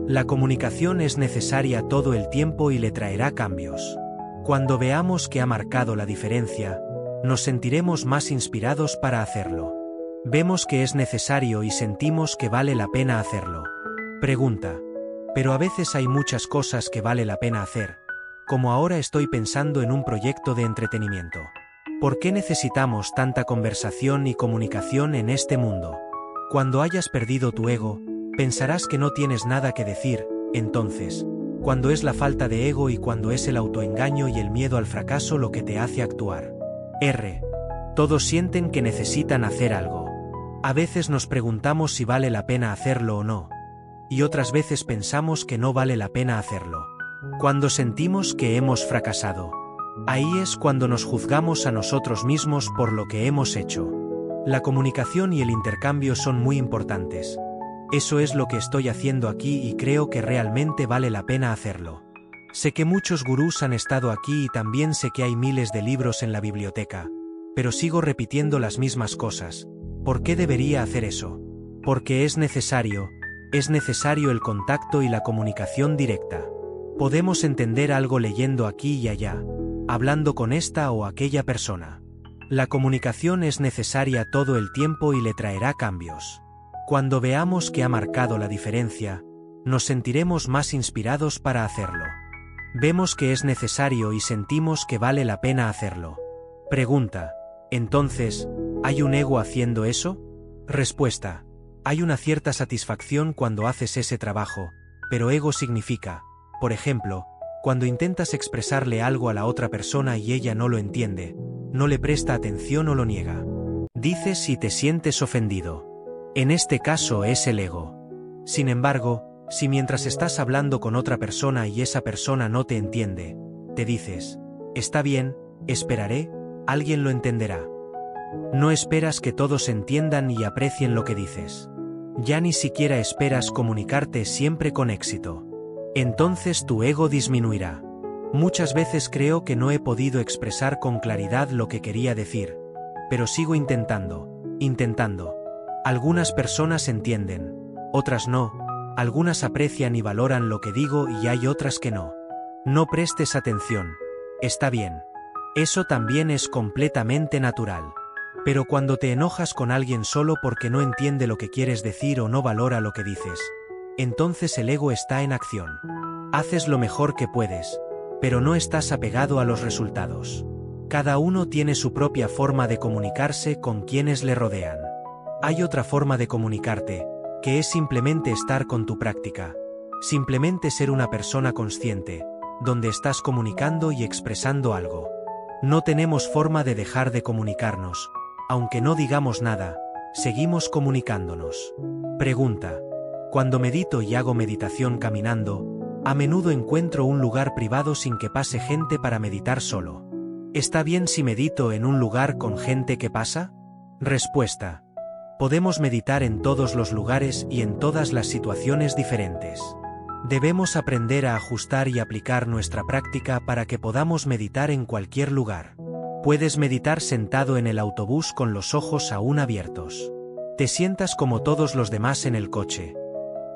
La comunicación es necesaria todo el tiempo y le traerá cambios. Cuando veamos que ha marcado la diferencia, nos sentiremos más inspirados para hacerlo. Vemos que es necesario y sentimos que vale la pena hacerlo. Pregunta. Pero a veces hay muchas cosas que vale la pena hacer, como ahora estoy pensando en un proyecto de entretenimiento. ¿Por qué necesitamos tanta conversación y comunicación en este mundo? Cuando hayas perdido tu ego, pensarás que no tienes nada que decir, entonces, cuando es la falta de ego y cuando es el autoengaño y el miedo al fracaso lo que te hace actuar. Todos sienten que necesitan hacer algo. A veces nos preguntamos si vale la pena hacerlo o no. Y otras veces pensamos que no vale la pena hacerlo. Cuando sentimos que hemos fracasado. Ahí es cuando nos juzgamos a nosotros mismos por lo que hemos hecho. La comunicación y el intercambio son muy importantes. Eso es lo que estoy haciendo aquí y creo que realmente vale la pena hacerlo. Sé que muchos gurús han estado aquí y también sé que hay miles de libros en la biblioteca. Pero sigo repitiendo las mismas cosas. ¿Por qué debería hacer eso? Porque es necesario el contacto y la comunicación directa. Podemos entender algo leyendo aquí y allá, hablando con esta o aquella persona. La comunicación es necesaria todo el tiempo y le traerá cambios. Cuando veamos que ha marcado la diferencia, nos sentiremos más inspirados para hacerlo. Vemos que es necesario y sentimos que vale la pena hacerlo. Pregunta. Entonces, ¿hay un ego haciendo eso? Respuesta. Hay una cierta satisfacción cuando haces ese trabajo, pero ego significa, por ejemplo, cuando intentas expresarle algo a la otra persona y ella no lo entiende, no le presta atención o lo niega. Dices y te sientes ofendido. En este caso es el ego. Sin embargo, si mientras estás hablando con otra persona y esa persona no te entiende, te dices, está bien, esperaré, alguien lo entenderá. No esperas que todos entiendan y aprecien lo que dices. Ya ni siquiera esperas comunicarte siempre con éxito. Entonces tu ego disminuirá. Muchas veces creo que no he podido expresar con claridad lo que quería decir, pero sigo intentando. Algunas personas entienden, otras no, algunas aprecian y valoran lo que digo y hay otras que no. No prestes atención. Está bien. Eso también es completamente natural. Pero cuando te enojas con alguien solo porque no entiende lo que quieres decir o no valora lo que dices, entonces el ego está en acción. Haces lo mejor que puedes, pero no estás apegado a los resultados. Cada uno tiene su propia forma de comunicarse con quienes le rodean. Hay otra forma de comunicarte, que es simplemente estar con tu práctica. Simplemente ser una persona consciente, donde estás comunicando y expresando algo. No tenemos forma de dejar de comunicarnos. Aunque no digamos nada, seguimos comunicándonos. Pregunta. Cuando medito y hago meditación caminando, a menudo encuentro un lugar privado sin que pase gente para meditar solo. ¿Está bien si medito en un lugar con gente que pasa? Respuesta. Podemos meditar en todos los lugares y en todas las situaciones diferentes. Debemos aprender a ajustar y aplicar nuestra práctica para que podamos meditar en cualquier lugar. Puedes meditar sentado en el autobús con los ojos aún abiertos. Te sientas como todos los demás en el coche.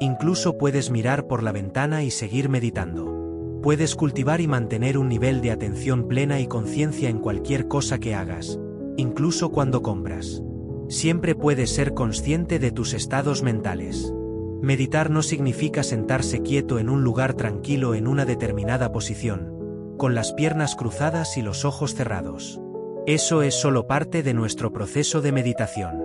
Incluso puedes mirar por la ventana y seguir meditando. Puedes cultivar y mantener un nivel de atención plena y conciencia en cualquier cosa que hagas, incluso cuando compras. Siempre puedes ser consciente de tus estados mentales. Meditar no significa sentarse quieto en un lugar tranquilo en una determinada posición, con las piernas cruzadas y los ojos cerrados. Eso es solo parte de nuestro proceso de meditación.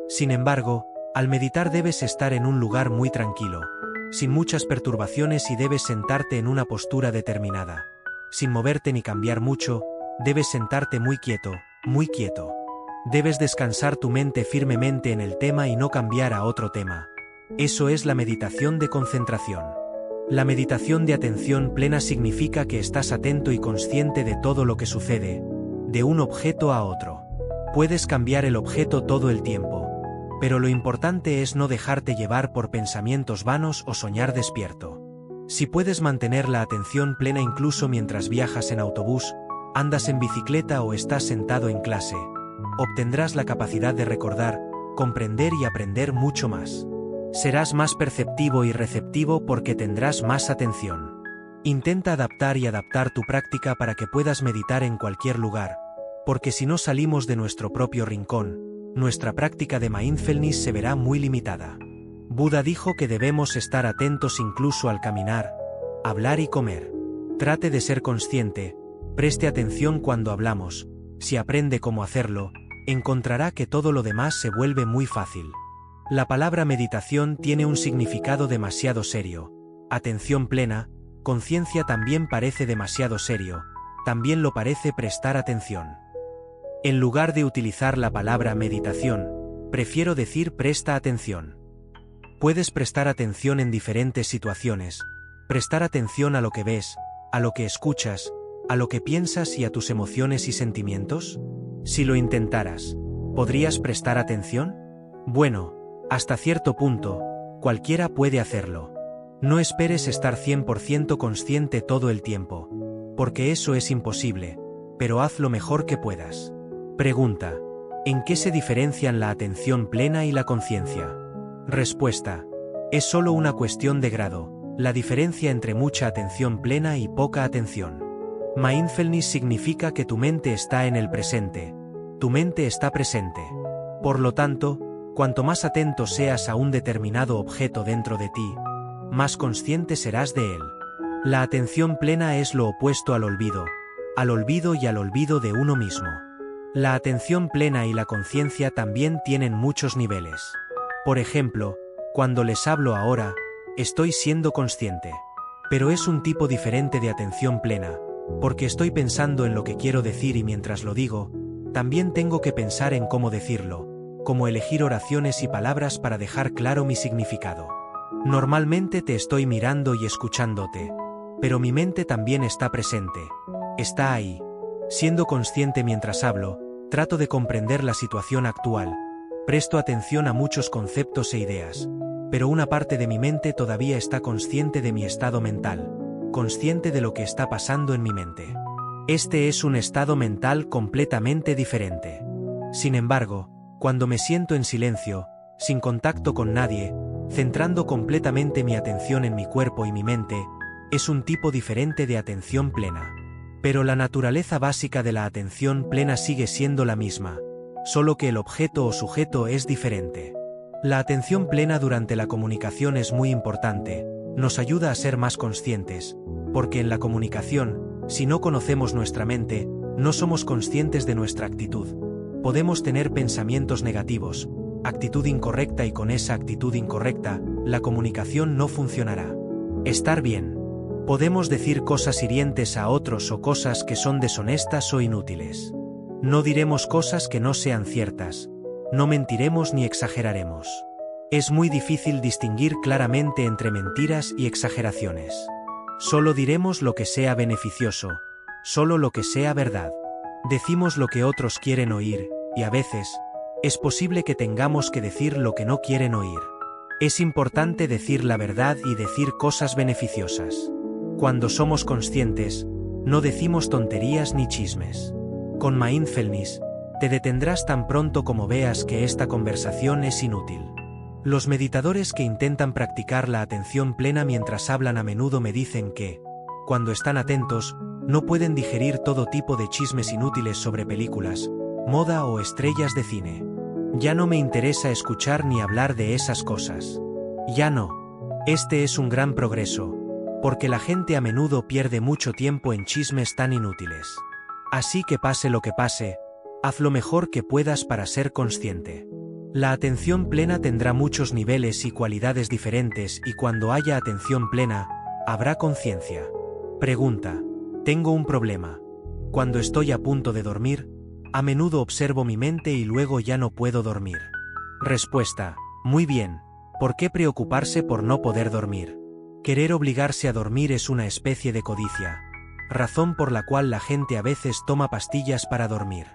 Sin embargo, al meditar debes estar en un lugar muy tranquilo, sin muchas perturbaciones y debes sentarte en una postura determinada. Sin moverte ni cambiar mucho, debes sentarte muy quieto, muy quieto. Debes descansar tu mente firmemente en el tema y no cambiar a otro tema. Eso es la meditación de concentración. La meditación de atención plena significa que estás atento y consciente de todo lo que sucede, de un objeto a otro. Puedes cambiar el objeto todo el tiempo, pero lo importante es no dejarte llevar por pensamientos vanos o soñar despierto. Si puedes mantener la atención plena incluso mientras viajas en autobús, andas en bicicleta o estás sentado en clase, obtendrás la capacidad de recordar, comprender y aprender mucho más. Serás más perceptivo y receptivo porque tendrás más atención. Intenta adaptar y adaptar tu práctica para que puedas meditar en cualquier lugar, porque si no salimos de nuestro propio rincón, nuestra práctica de mindfulness se verá muy limitada. Buda dijo que debemos estar atentos incluso al caminar, hablar y comer. Trate de ser consciente, preste atención cuando hablamos. Si aprende cómo hacerlo, encontrará que todo lo demás se vuelve muy fácil. La palabra meditación tiene un significado demasiado serio. Atención plena, conciencia también parece demasiado serio, también lo parece prestar atención. En lugar de utilizar la palabra meditación, prefiero decir presta atención. Puedes prestar atención en diferentes situaciones, prestar atención a lo que ves, a lo que escuchas, a lo que piensas y a tus emociones y sentimientos. Si lo intentaras, ¿podrías prestar atención? Bueno, hasta cierto punto, cualquiera puede hacerlo. No esperes estar 100% consciente todo el tiempo, porque eso es imposible, pero haz lo mejor que puedas. Pregunta. ¿En qué se diferencian la atención plena y la conciencia? Respuesta. Es solo una cuestión de grado, la diferencia entre mucha atención plena y poca atención. Mindfulness significa que tu mente está en el presente. Tu mente está presente. Por lo tanto, cuanto más atento seas a un determinado objeto dentro de ti, más consciente serás de él. La atención plena es lo opuesto al olvido y al olvido de uno mismo. La atención plena y la conciencia también tienen muchos niveles. Por ejemplo, cuando les hablo ahora, estoy siendo consciente. Pero es un tipo diferente de atención plena, porque estoy pensando en lo que quiero decir y mientras lo digo, también tengo que pensar en cómo decirlo, como elegir oraciones y palabras para dejar claro mi significado. Normalmente te estoy mirando y escuchándote, pero mi mente también está presente, está ahí. Siendo consciente mientras hablo, trato de comprender la situación actual, presto atención a muchos conceptos e ideas, pero una parte de mi mente todavía está consciente de mi estado mental, consciente de lo que está pasando en mi mente. Este es un estado mental completamente diferente. Sin embargo, cuando me siento en silencio, sin contacto con nadie, centrando completamente mi atención en mi cuerpo y mi mente, es un tipo diferente de atención plena. Pero la naturaleza básica de la atención plena sigue siendo la misma, solo que el objeto o sujeto es diferente. La atención plena durante la comunicación es muy importante, nos ayuda a ser más conscientes, porque en la comunicación, si no conocemos nuestra mente, no somos conscientes de nuestra actitud. Podemos tener pensamientos negativos, actitud incorrecta y con esa actitud incorrecta, la comunicación no funcionará. Estar bien. Podemos decir cosas hirientes a otros o cosas que son deshonestas o inútiles. No diremos cosas que no sean ciertas. No mentiremos ni exageraremos. Es muy difícil distinguir claramente entre mentiras y exageraciones. Solo diremos lo que sea beneficioso, solo lo que sea verdad. Decimos lo que otros quieren oír, y a veces, es posible que tengamos que decir lo que no quieren oír. Es importante decir la verdad y decir cosas beneficiosas. Cuando somos conscientes, no decimos tonterías ni chismes. Con mindfulness, te detendrás tan pronto como veas que esta conversación es inútil. Los meditadores que intentan practicar la atención plena mientras hablan a menudo me dicen que, cuando están atentos, no pueden digerir todo tipo de chismes inútiles sobre películas, moda o estrellas de cine. Ya no me interesa escuchar ni hablar de esas cosas. Ya no. Este es un gran progreso, porque la gente a menudo pierde mucho tiempo en chismes tan inútiles. Así que pase lo que pase, haz lo mejor que puedas para ser consciente. La atención plena tendrá muchos niveles y cualidades diferentes y cuando haya atención plena, habrá conciencia. Pregunta. Tengo un problema. Cuando estoy a punto de dormir, a menudo observo mi mente y luego ya no puedo dormir. Respuesta. Muy bien. ¿Por qué preocuparse por no poder dormir? Querer obligarse a dormir es una especie de codicia, razón por la cual la gente a veces toma pastillas para dormir.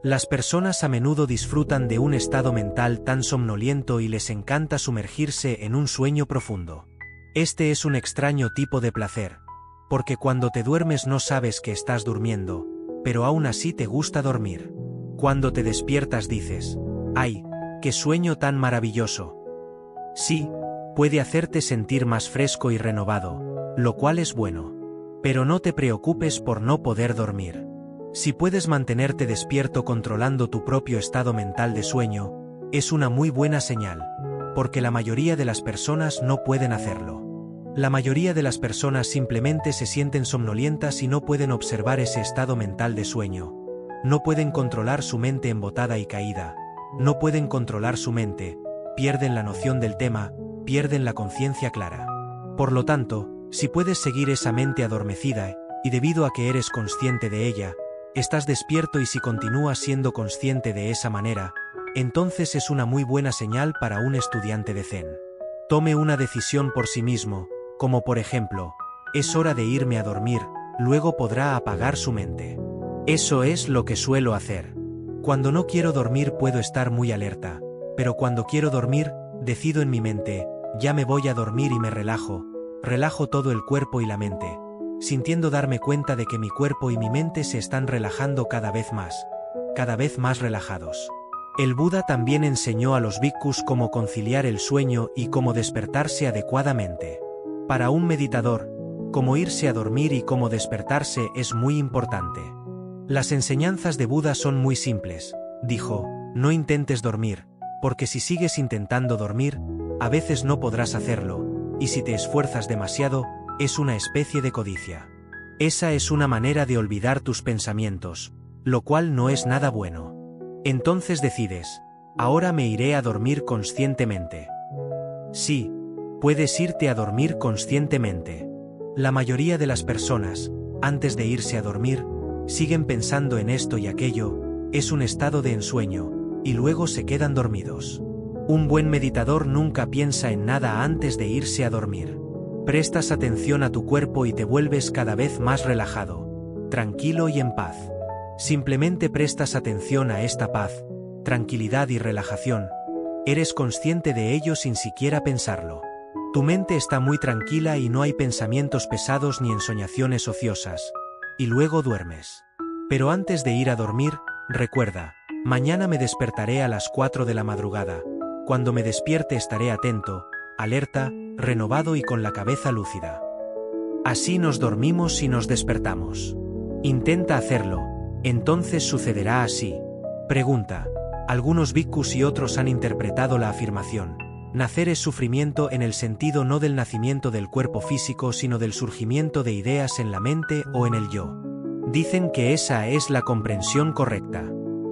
Las personas a menudo disfrutan de un estado mental tan somnoliento y les encanta sumergirse en un sueño profundo. Este es un extraño tipo de placer, porque cuando te duermes no sabes que estás durmiendo, pero aún así te gusta dormir. Cuando te despiertas dices, ¡ay, qué sueño tan maravilloso! Sí, puede hacerte sentir más fresco y renovado, lo cual es bueno. Pero no te preocupes por no poder dormir. Si puedes mantenerte despierto controlando tu propio estado mental de sueño, es una muy buena señal, porque la mayoría de las personas no pueden hacerlo. La mayoría de las personas simplemente se sienten somnolientas y no pueden observar ese estado mental de sueño. No pueden controlar su mente embotada y caída, no pueden controlar su mente, pierden la noción del tema, pierden la conciencia clara. Por lo tanto, si puedes seguir esa mente adormecida, y debido a que eres consciente de ella, estás despierto y si continúas siendo consciente de esa manera, entonces es una muy buena señal para un estudiante de Zen. Tome una decisión por sí mismo, como por ejemplo, es hora de irme a dormir, luego podrá apagar su mente. Eso es lo que suelo hacer. Cuando no quiero dormir puedo estar muy alerta, pero cuando quiero dormir, decido en mi mente, ya me voy a dormir y me relajo todo el cuerpo y la mente, sintiendo darme cuenta de que mi cuerpo y mi mente se están relajando cada vez más relajados. El Buda también enseñó a los bhikkhus cómo conciliar el sueño y cómo despertarse adecuadamente. Para un meditador, cómo irse a dormir y cómo despertarse es muy importante. Las enseñanzas de Buda son muy simples. Dijo, no intentes dormir, porque si sigues intentando dormir, a veces no podrás hacerlo, y si te esfuerzas demasiado, es una especie de codicia. Esa es una manera de olvidar tus pensamientos, lo cual no es nada bueno. Entonces decides, ahora me iré a dormir conscientemente. Sí, puedes irte a dormir conscientemente. La mayoría de las personas, antes de irse a dormir, siguen pensando en esto y aquello, es un estado de ensueño, y luego se quedan dormidos. Un buen meditador nunca piensa en nada antes de irse a dormir. Prestas atención a tu cuerpo y te vuelves cada vez más relajado, tranquilo y en paz. Simplemente prestas atención a esta paz, tranquilidad y relajación. Eres consciente de ello sin siquiera pensarlo. Tu mente está muy tranquila y no hay pensamientos pesados ni ensoñaciones ociosas. Y luego duermes. Pero antes de ir a dormir, recuerda, mañana me despertaré a las 4 de la madrugada. Cuando me despierte estaré atento, alerta, renovado y con la cabeza lúcida. Así nos dormimos y nos despertamos. Intenta hacerlo, entonces sucederá así. Pregunta. Algunos bhikkhus y otros han interpretado la afirmación: nacer es sufrimiento en el sentido no del nacimiento del cuerpo físico sino del surgimiento de ideas en la mente o en el yo. Dicen que esa es la comprensión correcta.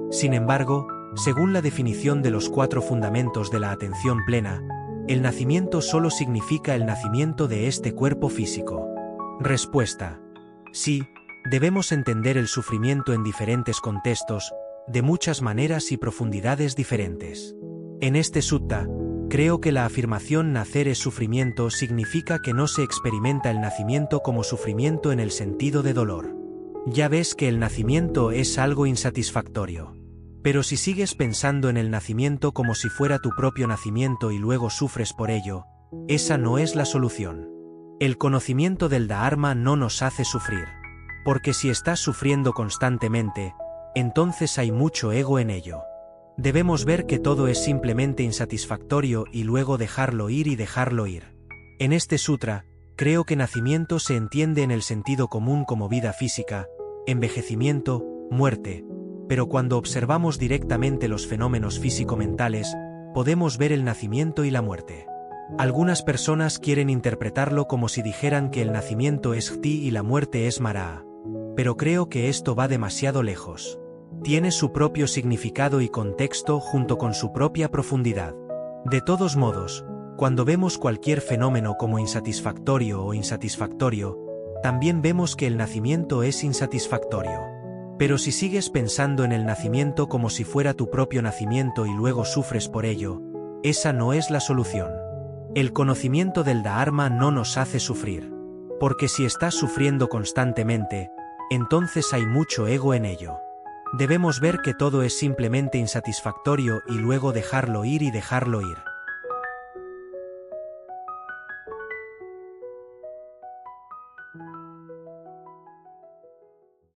Sin embargo, según la definición de los 4 fundamentos de la atención plena, el nacimiento solo significa el nacimiento de este cuerpo físico. Respuesta. Sí, debemos entender el sufrimiento en diferentes contextos, de muchas maneras y profundidades diferentes. En este sutta, creo que la afirmación nacer es sufrimiento significa que no se experimenta el nacimiento como sufrimiento en el sentido de dolor. Ya ves que el nacimiento es algo insatisfactorio. Pero si sigues pensando en el nacimiento como si fuera tu propio nacimiento y luego sufres por ello, esa no es la solución. El conocimiento del Dharma no nos hace sufrir. Porque si estás sufriendo constantemente, entonces hay mucho ego en ello. Debemos ver que todo es simplemente insatisfactorio y luego dejarlo ir y dejarlo ir. En este sutra, creo que nacimiento se entiende en el sentido común como vida física, envejecimiento, muerte, pero cuando observamos directamente los fenómenos físico-mentales, podemos ver el nacimiento y la muerte. Algunas personas quieren interpretarlo como si dijeran que el nacimiento es Jti y la muerte es Mara. Pero creo que esto va demasiado lejos. Tiene su propio significado y contexto junto con su propia profundidad. De todos modos, cuando vemos cualquier fenómeno como insatisfactorio o insatisfactorio, también vemos que el nacimiento es insatisfactorio. Pero si sigues pensando en el nacimiento como si fuera tu propio nacimiento y luego sufres por ello, esa no es la solución. El conocimiento del Dharma no nos hace sufrir. Porque si estás sufriendo constantemente, entonces hay mucho ego en ello. Debemos ver que todo es simplemente insatisfactorio y luego dejarlo ir y dejarlo ir.